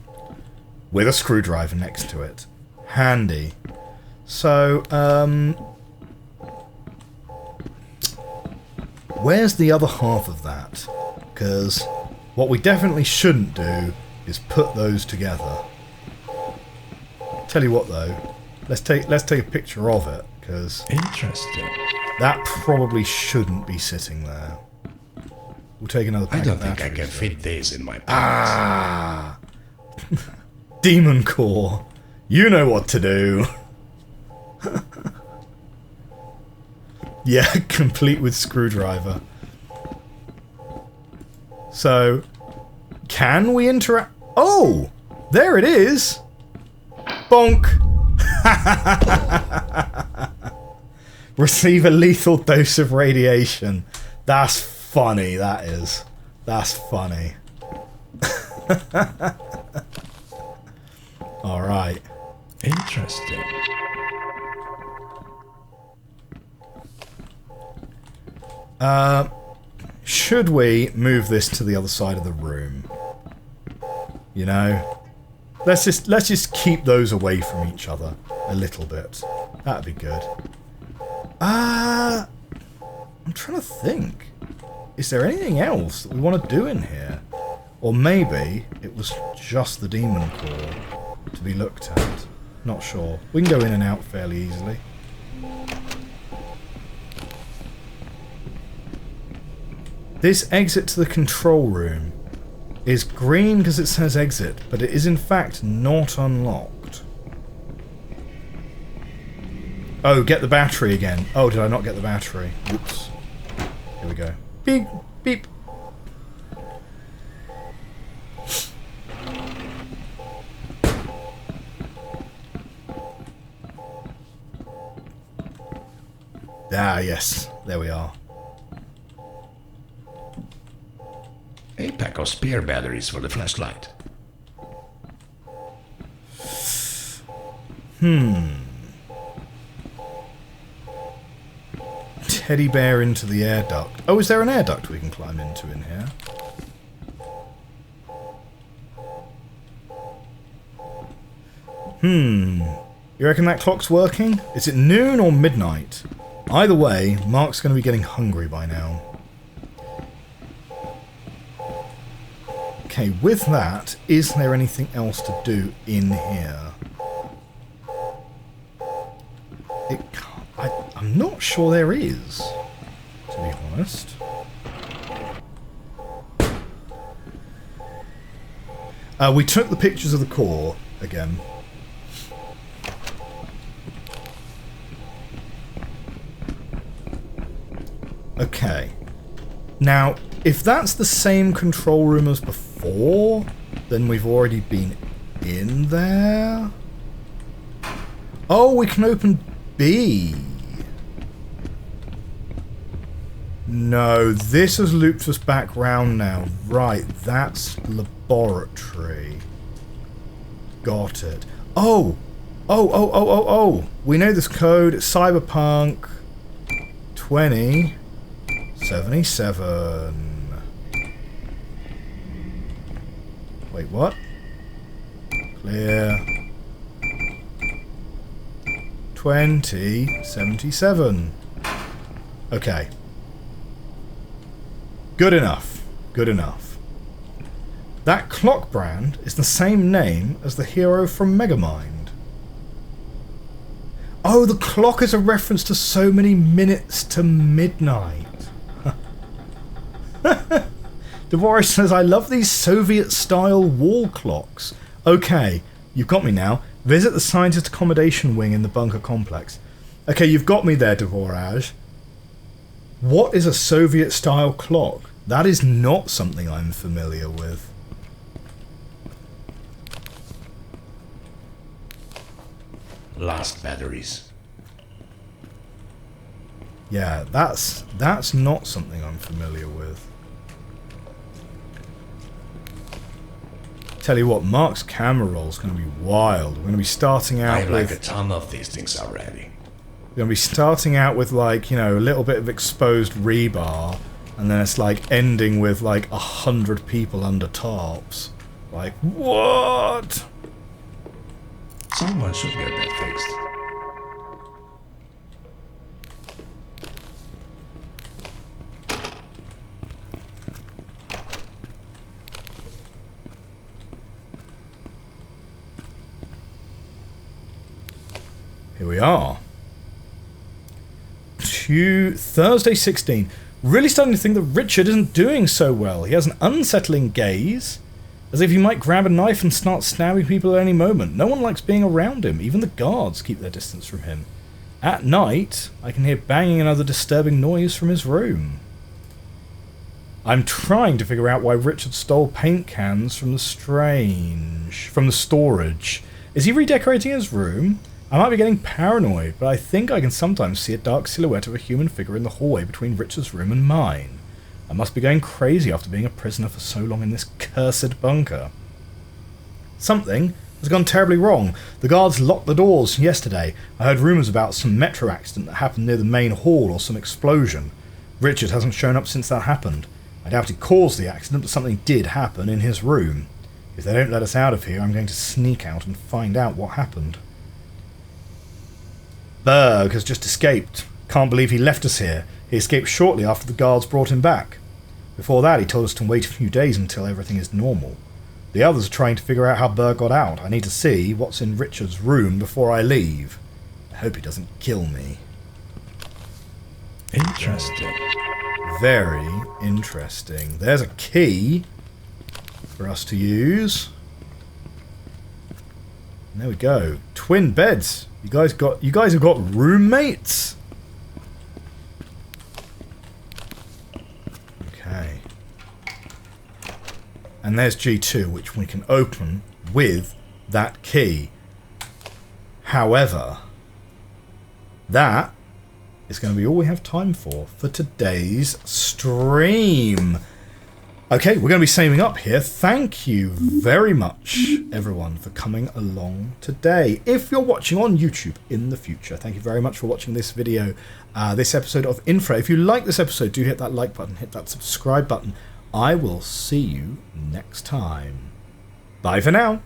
S1: With a screwdriver next to it. Handy. So, where's the other half of that? Because what we definitely shouldn't do is put those together. Tell you what though, let's take a picture of it, because
S4: interesting.
S1: That probably shouldn't be sitting there. We'll take another pack
S4: I don't
S1: of
S4: think I
S1: batteries,
S4: can
S1: though.
S4: fit these in my pants.
S1: Ah! Demon Core. You know what to do. Yeah, complete with screwdriver. So, can we interact? Oh! There it is! Bonk! Receive a lethal dose of radiation. That's funny, that is. That's funny. Alright.
S4: Interesting.
S1: Should we move this to the other side of the room? You know? Let's just keep those away from each other a little bit. That'd be good. I'm trying to think. Is there anything else that we want to do in here? Or maybe it was just the demon core to be looked at. Not sure. We can go in and out fairly easily. This exit to the control room is green because it says exit, but it is in fact not unlocked. Oh, get the battery again. Oh, did I not get the battery? Oops. Here we go. Beep, beep. Ah, yes. There we are.
S4: A pack of spare batteries for the flashlight.
S1: Teddy bear into the air duct. Oh, is there an air duct we can climb into in here? You reckon that clock's working? Is it noon or midnight? Either way, Mark's going to be getting hungry by now. Okay, with that, is there anything else to do in here? I'm not sure there is, to be honest. We took the pictures of the core again. Okay. Now, if that's the same control room as before, then we've already been in there. Oh, we can open B. No, this has looped us back round now. Right, that's laboratory. Got it. Oh! Oh! We know this code. It's Cyberpunk 2077. Wait, what? Clear. 2077. Okay. Good enough. Good enough. That clock brand is the same name as the hero from Megamind. Oh, the clock is a reference to so many minutes to midnight. Devorah says, I love these Soviet-style wall clocks. Okay, you've got me now. Visit the scientist accommodation wing in the bunker complex. Okay, you've got me there, Devoraj. What is a Soviet-style clock? That is not something I'm familiar with.
S4: Last batteries.
S1: Yeah, that's not something I'm familiar with. Tell you what, Mark's camera roll is going to be wild. We're going to be starting out
S4: I
S1: with...
S4: like a ton of these things already.
S1: We're going to be starting out with, like, you know, a little bit of exposed rebar, and then it's like ending with like 100 people under tarps. Like, what?
S4: Someone should get that fixed.
S1: Here we are. Thursday 16. Really starting to think that Richard isn't doing so well. He has an unsettling gaze, as if he might grab a knife and start stabbing people at any moment. No one likes being around him. Even the guards keep their distance from him. At night, I can hear banging and other disturbing noise from his room. I'm trying to figure out why Richard stole paint cans from the storage. Is he redecorating his room? I might be getting paranoid, but I think I can sometimes see a dark silhouette of a human figure in the hallway between Richard's room and mine. I must be going crazy after being a prisoner for so long in this cursed bunker. Something has gone terribly wrong. The guards locked the doors yesterday. I heard rumours about some metro accident that happened near the main hall or some explosion. Richard hasn't shown up since that happened. I doubt he caused the accident, but something did happen in his room. If they don't let us out of here, I'm going to sneak out and find out what happened. Berg has just escaped. Can't believe he left us here. He escaped shortly after the guards brought him back. Before that, he told us to wait a few days until everything is normal. The others are trying to figure out how Berg got out. I need to see what's in Richard's room before I leave. I hope he doesn't kill me.
S4: Interesting.
S1: Very interesting. There's a key for us to use. And there we go. Twin beds. You guys have got roommates? Okay. And there's G2, which we can open with that key. However, that is going to be all we have time for today's stream. Okay, we're going to be saving up here. Thank you very much, everyone, for coming along today. If you're watching on YouTube in the future, thank you very much for watching this video, this episode of Infra. If you like this episode, do hit that like button, hit that subscribe button. I will see you next time. Bye for now.